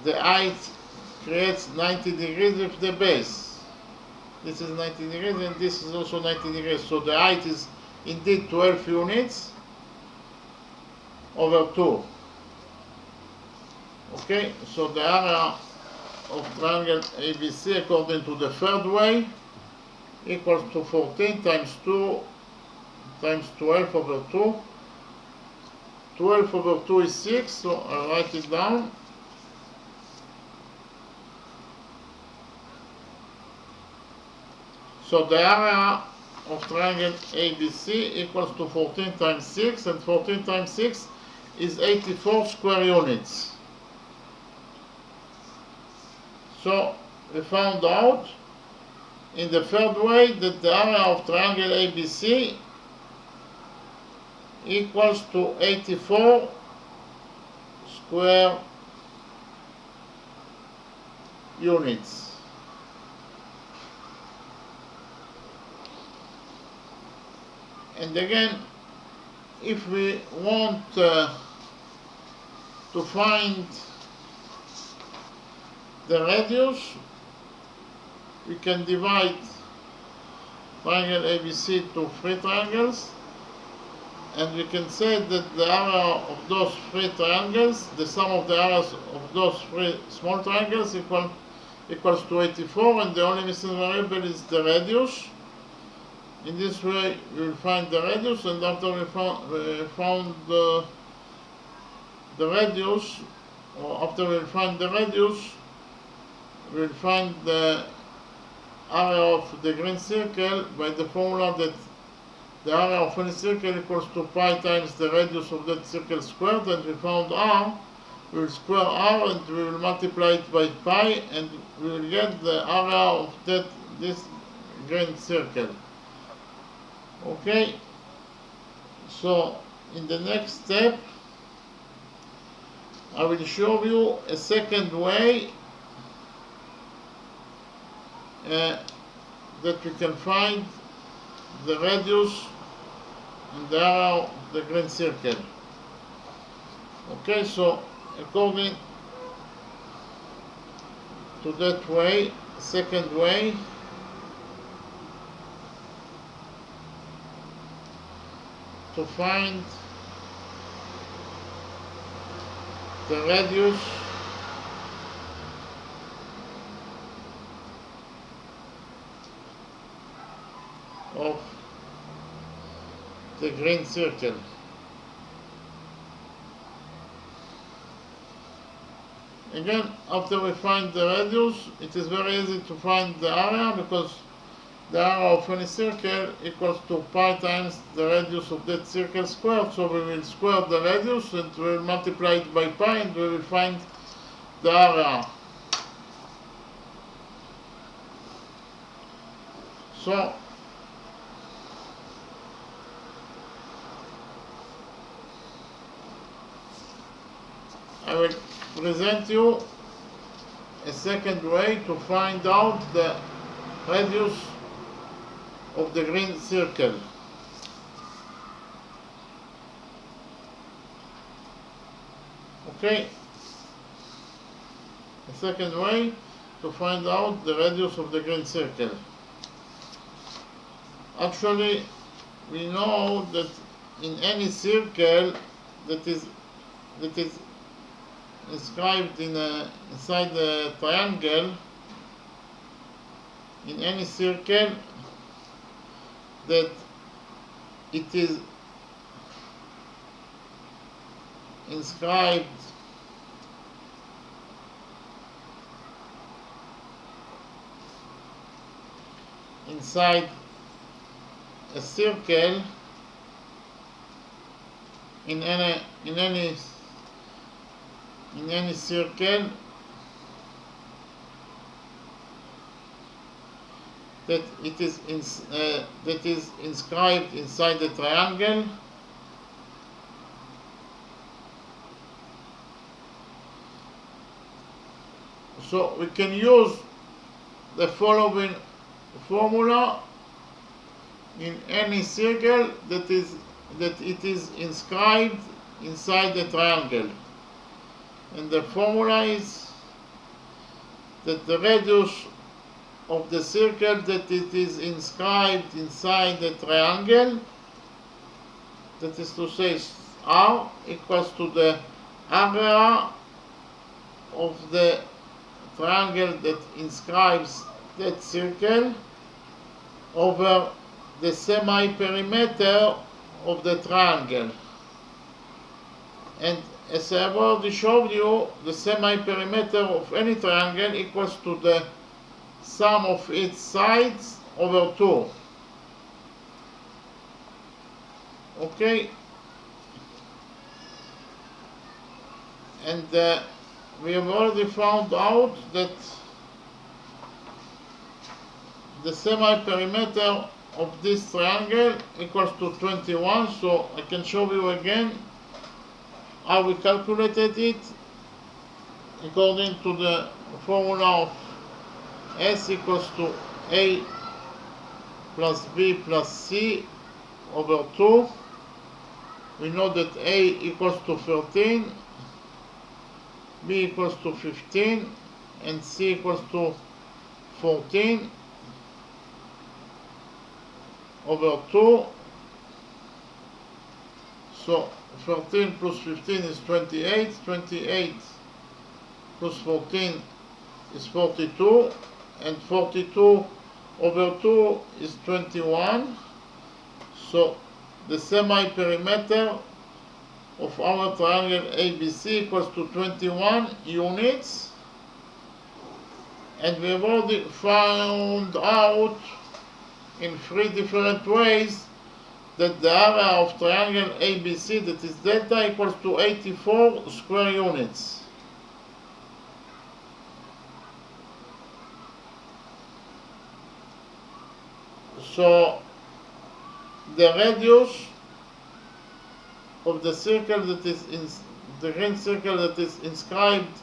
The height creates 90 degrees with the base. This is 90 degrees and this is also 90 degrees. So the height is indeed 12 units over 2. Okay, so the area of triangle ABC according to the third way equals to 14 times 2 times 12 over 2. 12 over 2 is 6, so I write it down. So the area of triangle ABC equals to 14 times 6, and 14 times 6 is 84 square units. So we found out in the third way that the area of triangle ABC equals to 84 square units. And again, if we want to find the radius, we can divide triangle ABC to 3 triangles, and we can say that the area of those 3 triangles, the sum of the areas of those 3 small triangles equals to 84, and the only missing variable is the radius. In this way we will find the radius, and after we found the radius, or after we find the radius, we will find the area of the green circle by the formula that the area of any circle equals to pi times the radius of that circle squared, and we found r. We will square r and we will multiply it by pi, and we will get the area of this green circle. Okay, so in the next step I will show you a second way that we can find the radius and the area of the green circle. Okay, so according to that way, second way, to find the radius of the green circle. Again, after we find the radius, it is very easy to find the area, because the area of any circle equals to pi times the radius of that circle squared. So we will square the radius and we will multiply it by pi, and we will find the area. So I will present you a second way to find out the radius of the green circle. Okay, a second way to find out the radius of the green circle. Actually, we know that in any circle that is inscribed inside the triangle, in any circle that it is inscribed inside a circle, in any circle that is inscribed inside the triangle, so we can use the following formula in any circle that it is inscribed inside the triangle. And the formula is that the radius of the circle that it is inscribed inside the triangle, that is to say r, equals to the area of the triangle that inscribes that circle over the semi-perimeter of the triangle. And as I have already showed you, the semi-perimeter of any triangle equals to the sum of its sides over 2. Okay, and we have already found out that the semi-perimeter of this triangle equals to 21, so I can show you again how we calculated it according to the formula of S equals to A plus B plus C over 2. We know that A equals to 13, B equals to 15, and C equals to 14 over 2. So 13 plus 15 is 28, 28 plus 14 is 42, and 42 over 2 is 21. So the semi-perimeter of our triangle ABC equals to 21 units, and we have already found out in 3 different ways that the area of triangle ABC, that is delta, equals to 84 square units. So the radius of the circle that is in the green circle that is inscribed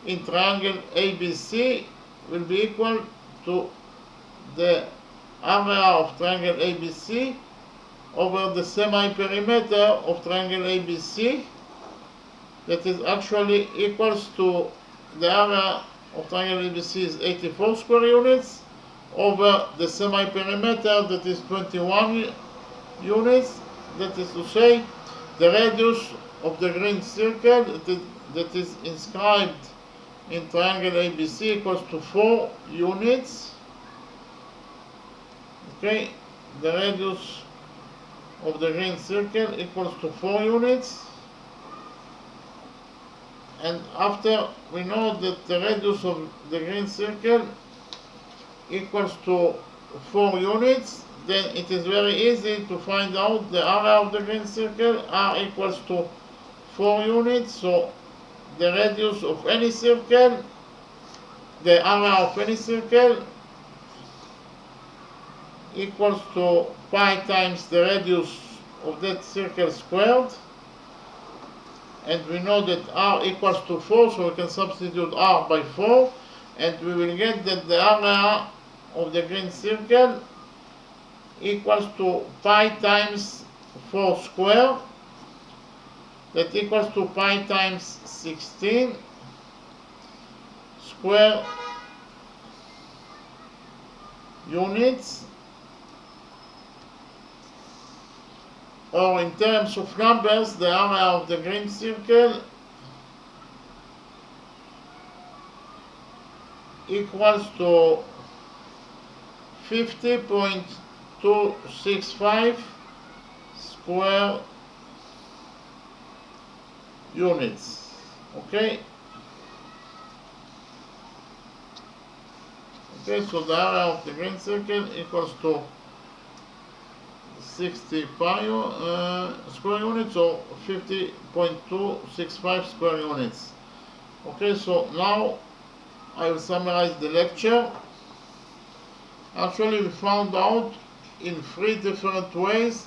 in triangle ABC will be equal to the area of triangle ABC over the semi-perimeter of triangle ABC, that is actually equals to the area of triangle ABC is 84 square units over the semi-perimeter that is 21 units. That is to say, the radius of the green circle that is inscribed in triangle ABC equals to 4 units. Okay, the radius of the green circle equals to 4 units. And after we know that the radius of the green circle equals to 4 units, then it is very easy to find out the area of the green circle. R equals to 4 units, so the radius of any circle, the area of any circle equals to pi times the radius of that circle squared. And we know that R equals to 4, so we can substitute R by 4, and we will get that the area of the green circle equals to pi times 4 squared, that equals to pi times 16 square units, or in terms of numbers, the area of the green circle equals to 50.265 square units. Okay, so the area of the green circle equals to 60 pi square units, or 50.265 square units. Okay, so now I will summarize the lecture. Actually, we found out in 3 different ways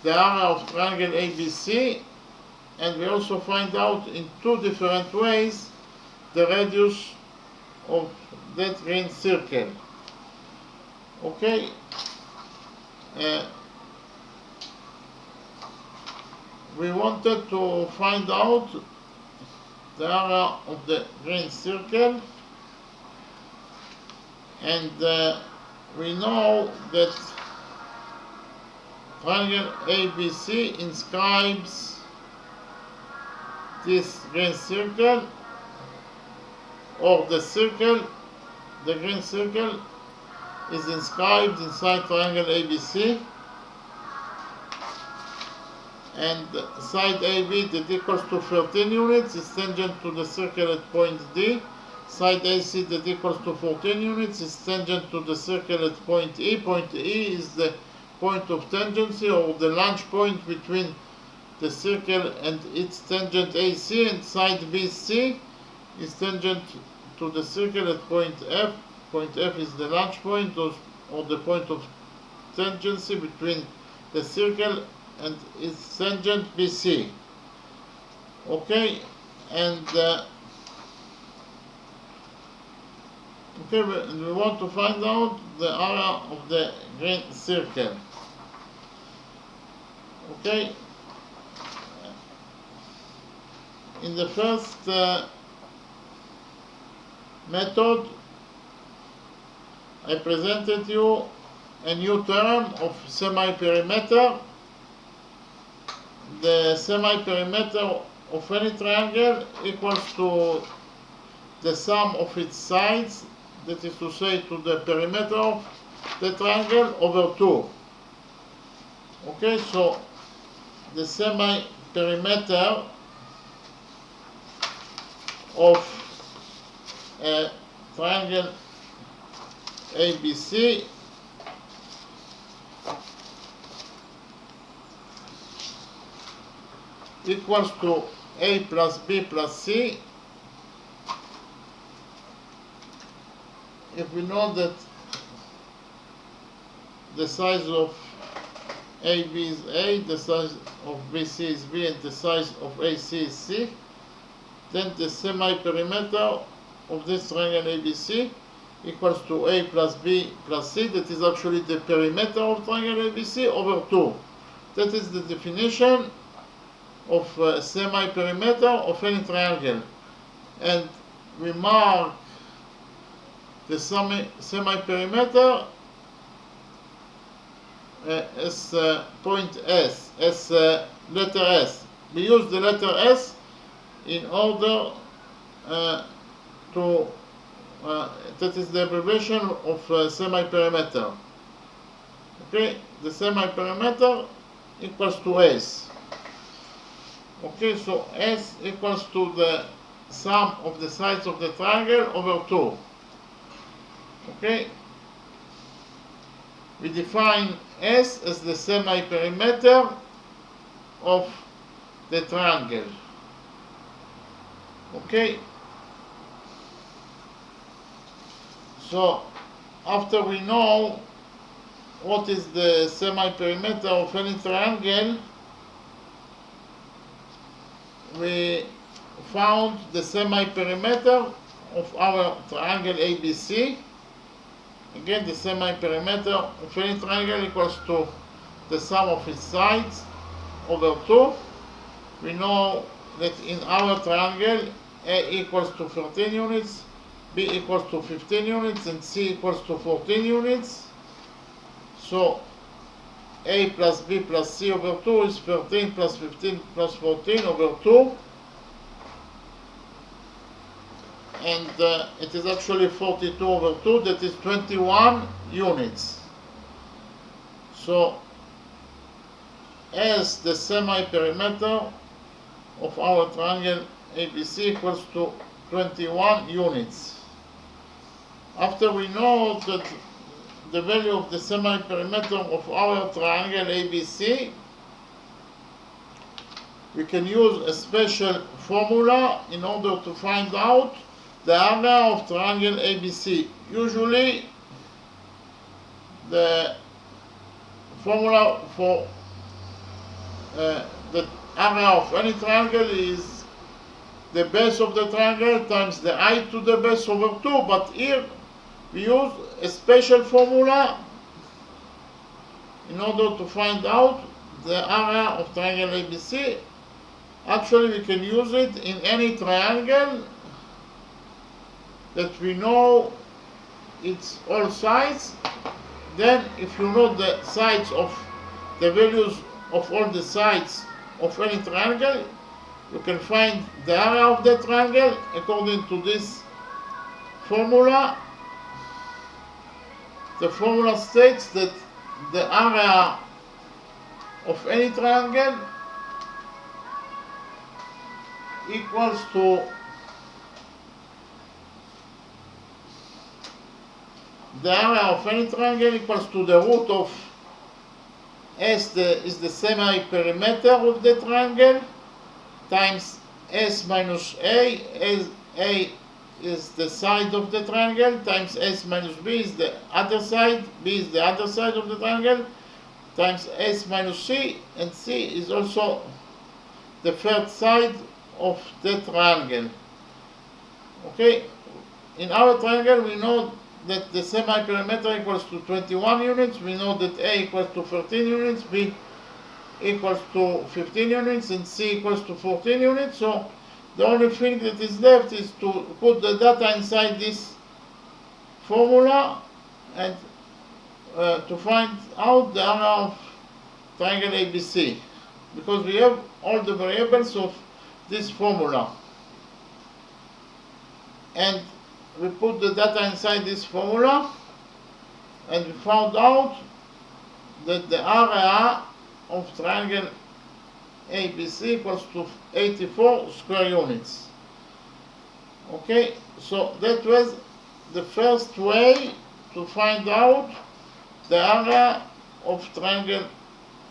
the area of triangle ABC, and we also find out in 2 different ways the radius of that green circle. Okay, we wanted to find out the area of the green circle, and we know that triangle ABC inscribes this green circle, or the green circle is inscribed inside triangle ABC. and side AB that equals to 13 units is tangent to the circle at point D. Side AC that equals to 14 units is tangent to the circle at point E. Point E is the point of tangency, or the launch point between the circle and its tangent AC, and side BC is tangent to the circle at point F. Point F is the launch point, or the point of tangency between the circle and its tangent BC. Okay, and okay, we want to find out the area of the green circle. Okay, in the first method, I presented you a new term of semi-perimeter. The semi-perimeter of any triangle equals to the sum of its sides, that is to say, to the perimeter of the triangle over 2. Okay, so the semi-perimeter of a triangle ABC equals to A plus B plus C, if we know that the size of AB is A, the size of BC is B, and the size of AC is C, then the semi-perimeter of this triangle ABC equals to A plus B plus C, that is actually the perimeter of triangle ABC, over 2. That is the definition of semi-perimeter of any triangle. And we mark the semi-perimeter as point S, as letter S. We use the letter S in order to, that is the abbreviation of semi-perimeter. Okay, the semi-perimeter equals to S. Okay, so S equals to the sum of the sides of the triangle over 2. Okay, we define S as the semi-perimeter of the triangle. Okay, so after we know what is the semi-perimeter of any triangle, we found the semi-perimeter of our triangle ABC. Again, the semi-perimeter of any triangle equals to the sum of its sides over 2. We know that in our triangle A equals to 13 units, B equals to 15 units, and C equals to 14 units. So A plus B plus C over 2 is 13 plus 15 plus 14 over 2. And it is actually 42 over 2, that is 21 units. So as the semi-perimeter of our triangle ABC equals to 21 units. After we know that the value of the semi-perimeter of our triangle ABC, we can use a special formula in order to find out the area of triangle ABC. Usually the formula for the area of any triangle is the base of the triangle times the height to the base over 2, but here we use a special formula in order to find out the area of triangle ABC. Actually, we can use it in any triangle that we know its all sides. Then if you know the sides of the values of all the sides of any triangle, you can find the area of the triangle according to this formula. The formula states that the area of any triangle equals to the area of any triangle equals to the root of S is the semi-perimeter of the triangle times S minus A, as A is the side of the triangle, times S minus B is the other side, B is the other side of the triangle, times S minus C, and C is also the third side of the triangle. Okay, in our triangle we know that the semi-perimeter equals to 21 units, we know that A equals to 13 units, B equals to 15 units, and C equals to 14 units. So the only thing that is left is to put the data inside this formula and to find out the area of triangle ABC, because we have all the variables of this formula. And we put the data inside this formula, and we found out that the area of triangle ABC equals to 84 square units. Okay, so that was the first way to find out the area of triangle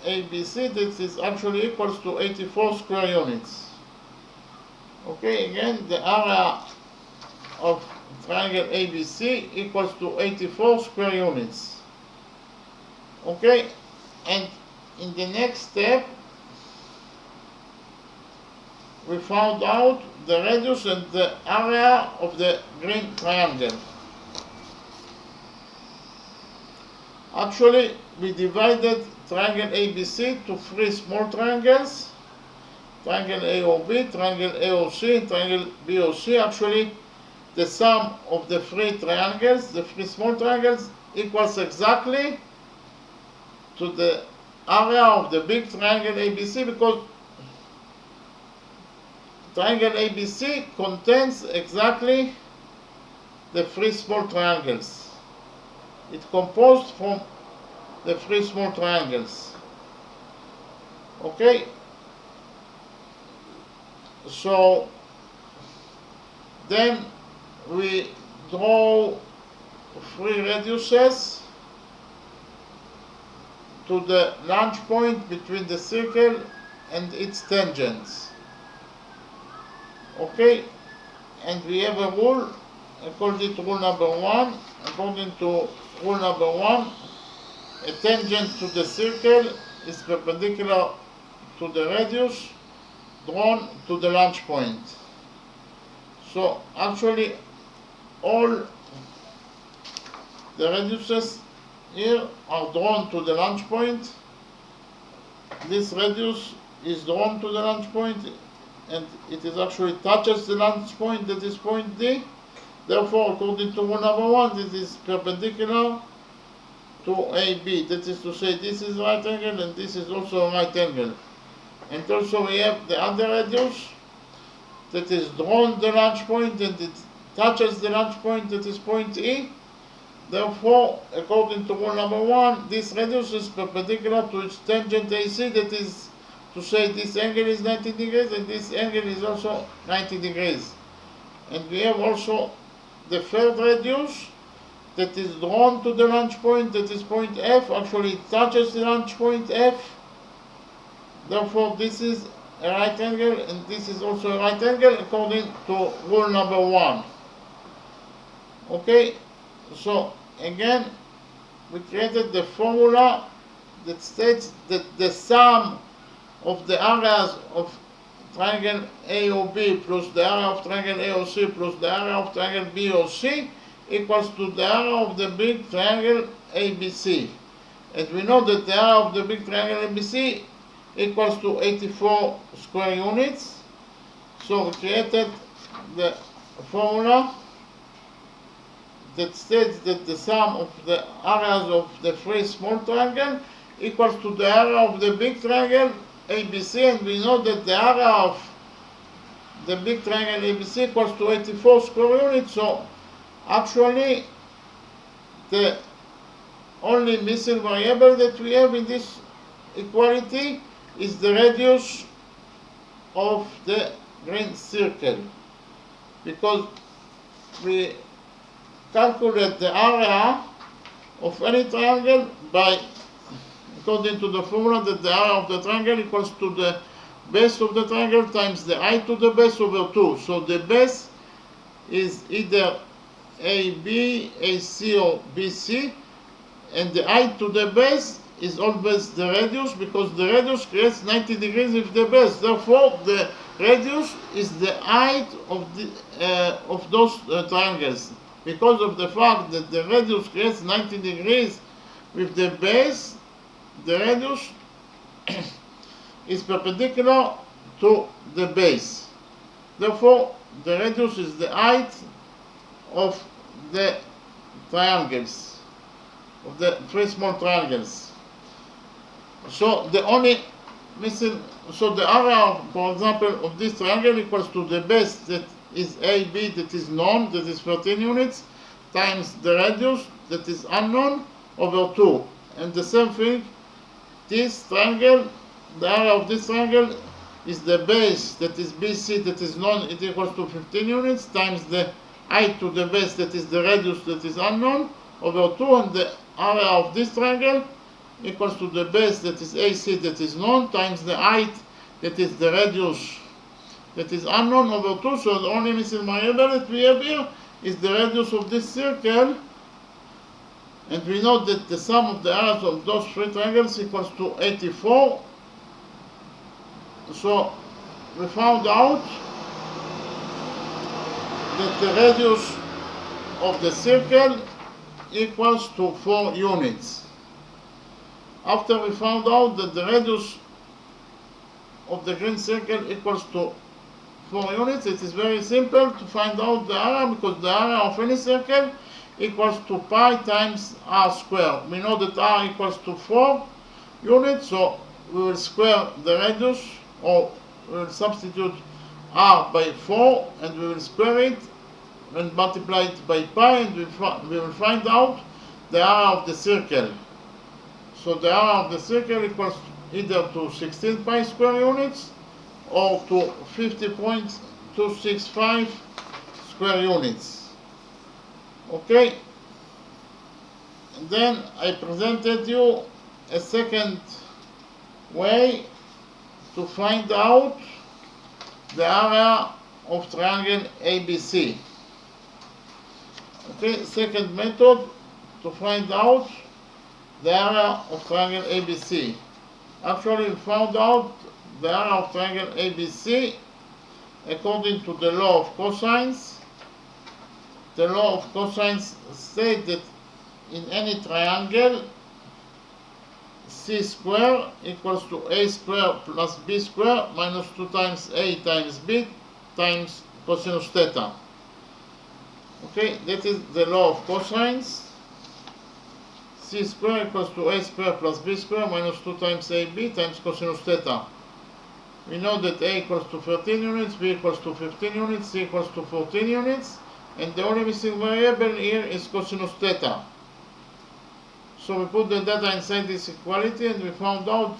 ABC, that is actually equals to 84 square units. Okay, again, the area of triangle ABC equals to 84 square units. Okay, and in the next step we found out the radius and the area of the green triangle. Actually, we divided triangle ABC to three small triangles, triangle AOB, triangle AOC, and triangle BOC. Actually, the sum of the three triangles, the three small triangles, equals exactly to the area of the big triangle ABC, because triangle ABC contains exactly the three small triangles. It's composed from the three small triangles. Okay? So then we draw three radiuses to the launch point between the circle and its tangents. Okay, and we have a rule, I called it rule number 1. According to rule number 1, a tangent to the circle is perpendicular to the radius drawn to the launch point. So actually all the radiuses here are drawn to the launch point. This radius is drawn to the launch point, and it is actually touches the launch point, that is point D. Therefore, according to rule number 1, this is perpendicular to AB. That is to say, this is right angle and this is also a right angle. And also we have the other radius that is drawn the launch point and it touches the launch point, that is point E. Therefore, according to rule number 1, this radius is perpendicular to its tangent AC, that is to say this angle is 90 degrees and this angle is also 90 degrees. And we have also the third radius that is drawn to the launch point, that is point F. Actually it touches the launch point F. Therefore this is a right angle and this is also a right angle according to rule number 1. Okay, so again we created the formula that states that the sum of the areas of triangle AOB plus the area of triangle AOC plus the area of triangle BOC equals to the area of the big triangle ABC. And we know that the area of the big triangle ABC equals to 84 square units. So we created the formula that states that the sum of the areas of the three small triangles equals to the area of the big triangle ABC, and we know that the area of the big triangle ABC equals to 84 square units. So actually the only missing variable that we have in this equality is the radius of the green circle, because we calculate the area of any triangle by, according to the formula, that the area of the triangle equals to the base of the triangle times the height to the base over 2. So the base is either AB, AC, or BC, and the height to the base is always the radius, because the radius creates 90 degrees with the base. Therefore, the radius is the height of those triangles. Because of the fact that the radius creates 90 degrees with the base, the radius is perpendicular to the base. Therefore, the radius is the height of the triangles, of the three small triangles. So the only missing, so the area, for example, of this triangle equals to the base, that is AB, that is known, that is 13 units, times the radius, that is unknown, over 2. And the same thing, this triangle, the area of this triangle is the base, that is BC, that is known, it equals to 15 units, times the height to the base, that is the radius, that is unknown, over 2, and the area of this triangle equals to the base, that is AC, that is known, times the height, that is the radius, that is unknown, over 2. So the only missing variable that we have here is the radius of this circle, and we know that the sum of the areas of those three triangles equals to 84. So we found out that the radius of the circle equals to 4 units. After we found out that the radius of the green circle equals to 4 units, it is very simple to find out the area, because the area of any circle equals to pi times r squared. We know that r equals to 4 units, so we will square the radius, or we will substitute r by 4, and we will square it and multiply it by pi, and we will find out the area of the circle. So the area of the circle equals either to 16 pi square units or to 50.265 square units. Okay? And then I presented you a second way to find out the area of triangle ABC. Okay, second method to find out the area of triangle ABC. Actually, we found out the area of triangle ABC according to the law of cosines. The law of cosines states that in any triangle, c square equals to a square plus b square minus 2 times a times b times cosinus theta. Okay, that is the law of cosines. C square equals to a square plus b square minus 2 times ab times cosinus theta. We know that a equals to 13 units, b equals to 15 units, c equals to 14 units, and the only missing variable here is cosinus theta. So we put the data inside this equality, and we found out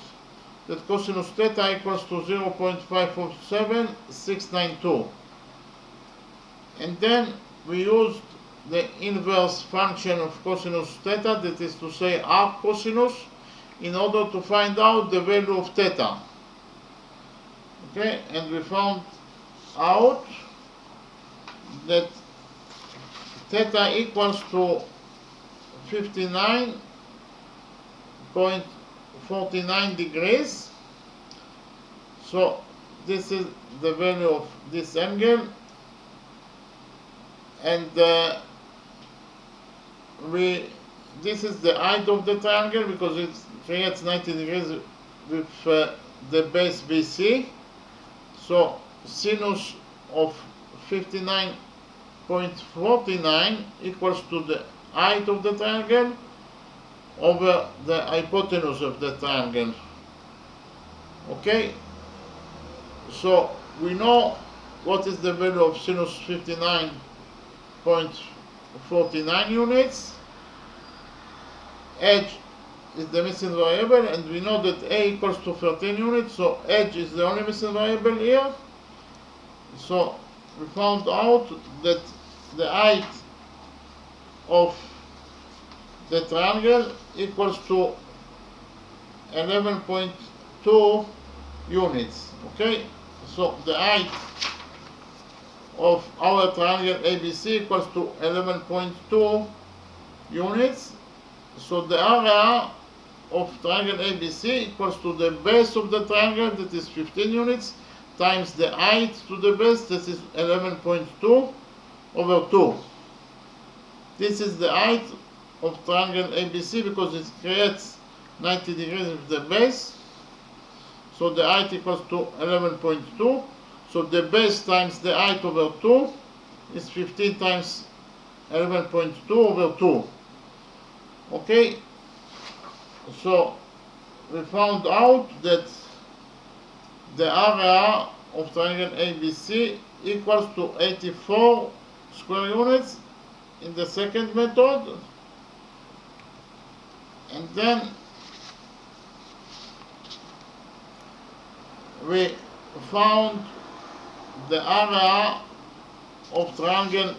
that cosinus theta equals to 0.547,692. And then we used the inverse function of cosinus theta, that is to say arc cosinus, in order to find out the value of theta. Okay, and we found out that theta equals to 59.49 degrees. So this is the value of this angle, and this is the height of the triangle, because it creates 90 degrees with the base BC. So sinus of 59.49 equals to the height of the triangle over the hypotenuse of the triangle. Okay, so we know what is the value of sinus 59.49 units. H is the missing variable, and we know that a equals to 13 units, so h is the only missing variable here. So we found out that the height of the triangle equals to 11.2 units. Okay, so the height of our triangle ABC equals to 11.2 units. So the area of triangle ABC equals to the base of the triangle, that is 15 units, times the height to the base, that is 11.2 over 2. This is the height of triangle ABC because it creates 90 degrees with the base. So the height equals to 11.2. So the base times the height over 2 is 15 times 11.2 over 2. Okay, so we found out that the area of triangle ABC equals to 84 square units in the second method. And then we found the area of triangle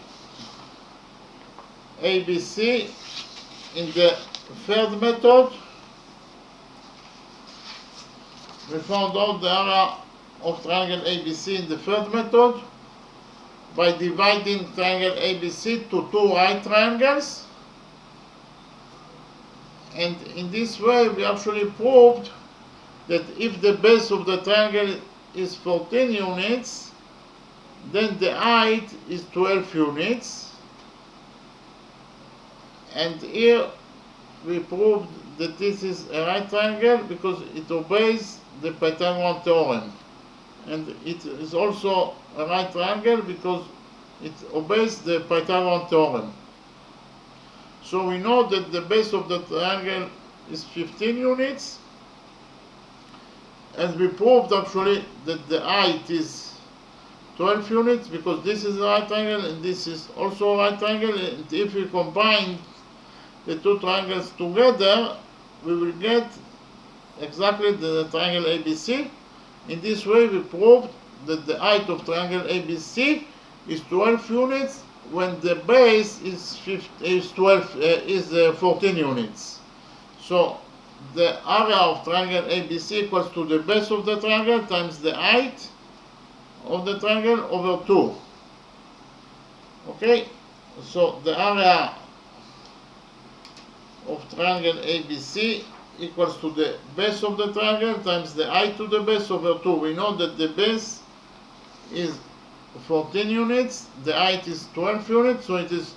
ABC in the third method. We found out the area of triangle ABC in the third method by dividing triangle ABC to two right triangles. And in this way we actually proved that if the base of the triangle is 14 units, then the height is 12 units. And here we proved that this is a right triangle because it obeys the Pythagorean theorem. And it is also a right triangle because it obeys the Pythagorean theorem. So we know that the base of the triangle is 15 units. And we proved actually that the height is 12 units because this is a right triangle and this is also a right triangle. And if we combine the two triangles together, we will get exactly the triangle ABC. In this way we proved that the height of triangle ABC is 12 units when the base is 14 units. So the area of triangle ABC equals to the base of the triangle times the height of the triangle over 2. Okay, so the area of triangle ABC equals to the base of the triangle times the height to the base over 2. We know that the base is 14 units, the height is 12 units, so it is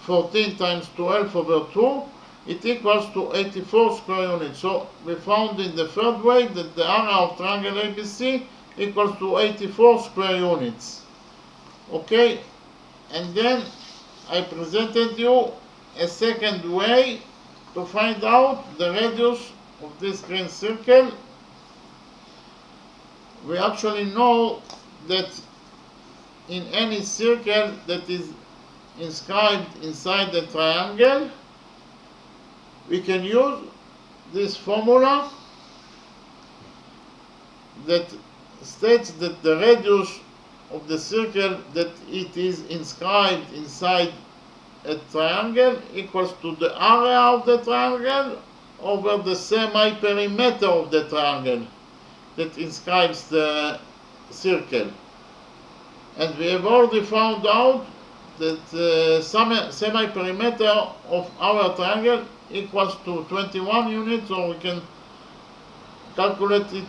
14 times 12 over 2. It equals to 84 square units. So we found in the third way that the area of triangle ABC equals to 84 square units. Okay, and then I presented you a second way to find out the radius of this green circle. We actually know that in any circle that is inscribed inside the triangle, we can use this formula that states that the radius of the circle that it is inscribed inside a triangle equals to the area of the triangle over the semi-perimeter of the triangle that inscribes the circle. And we have already found out that the semi-perimeter of our triangle equals to 21 units, or we can calculate it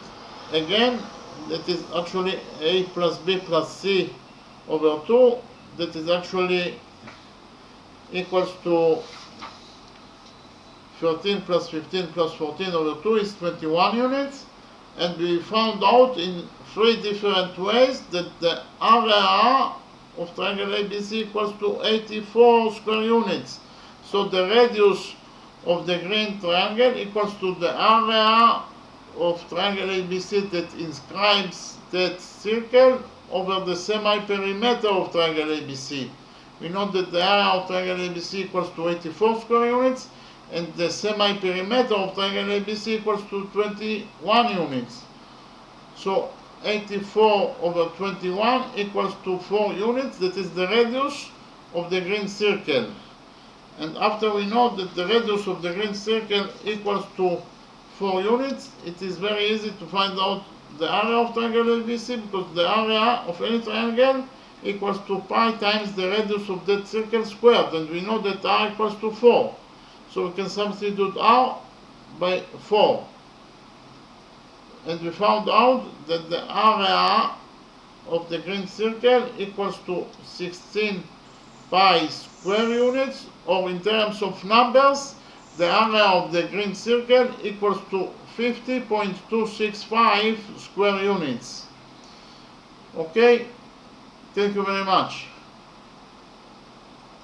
again. That is actually A plus B plus C over 2. That is actually equals to 13 plus 15 plus 14 over 2 is 21 units. And we found out in 3 different ways that the area of triangle ABC equals to 84 square units. So the radius of the green triangle equals to the area of triangle ABC that inscribes that circle over the semi-perimeter of triangle ABC. We know that the area of triangle ABC equals to 84 square units and the semi-perimeter of triangle ABC equals to 21 units. So 84 over 21 equals to 4 units. That is the radius of the green circle. And after we know that the radius of the green circle equals to 4 units, it is very easy to find out the area of triangle ABC, because the area of any triangle equals to pi times the radius of that circle squared, and we know that r equals to 4. So we can substitute r by 4. And we found out that the area of the green circle equals to 16 pi square units, or in terms of numbers, the area of the green circle equals to 50.265 square units. Okay, thank you very much.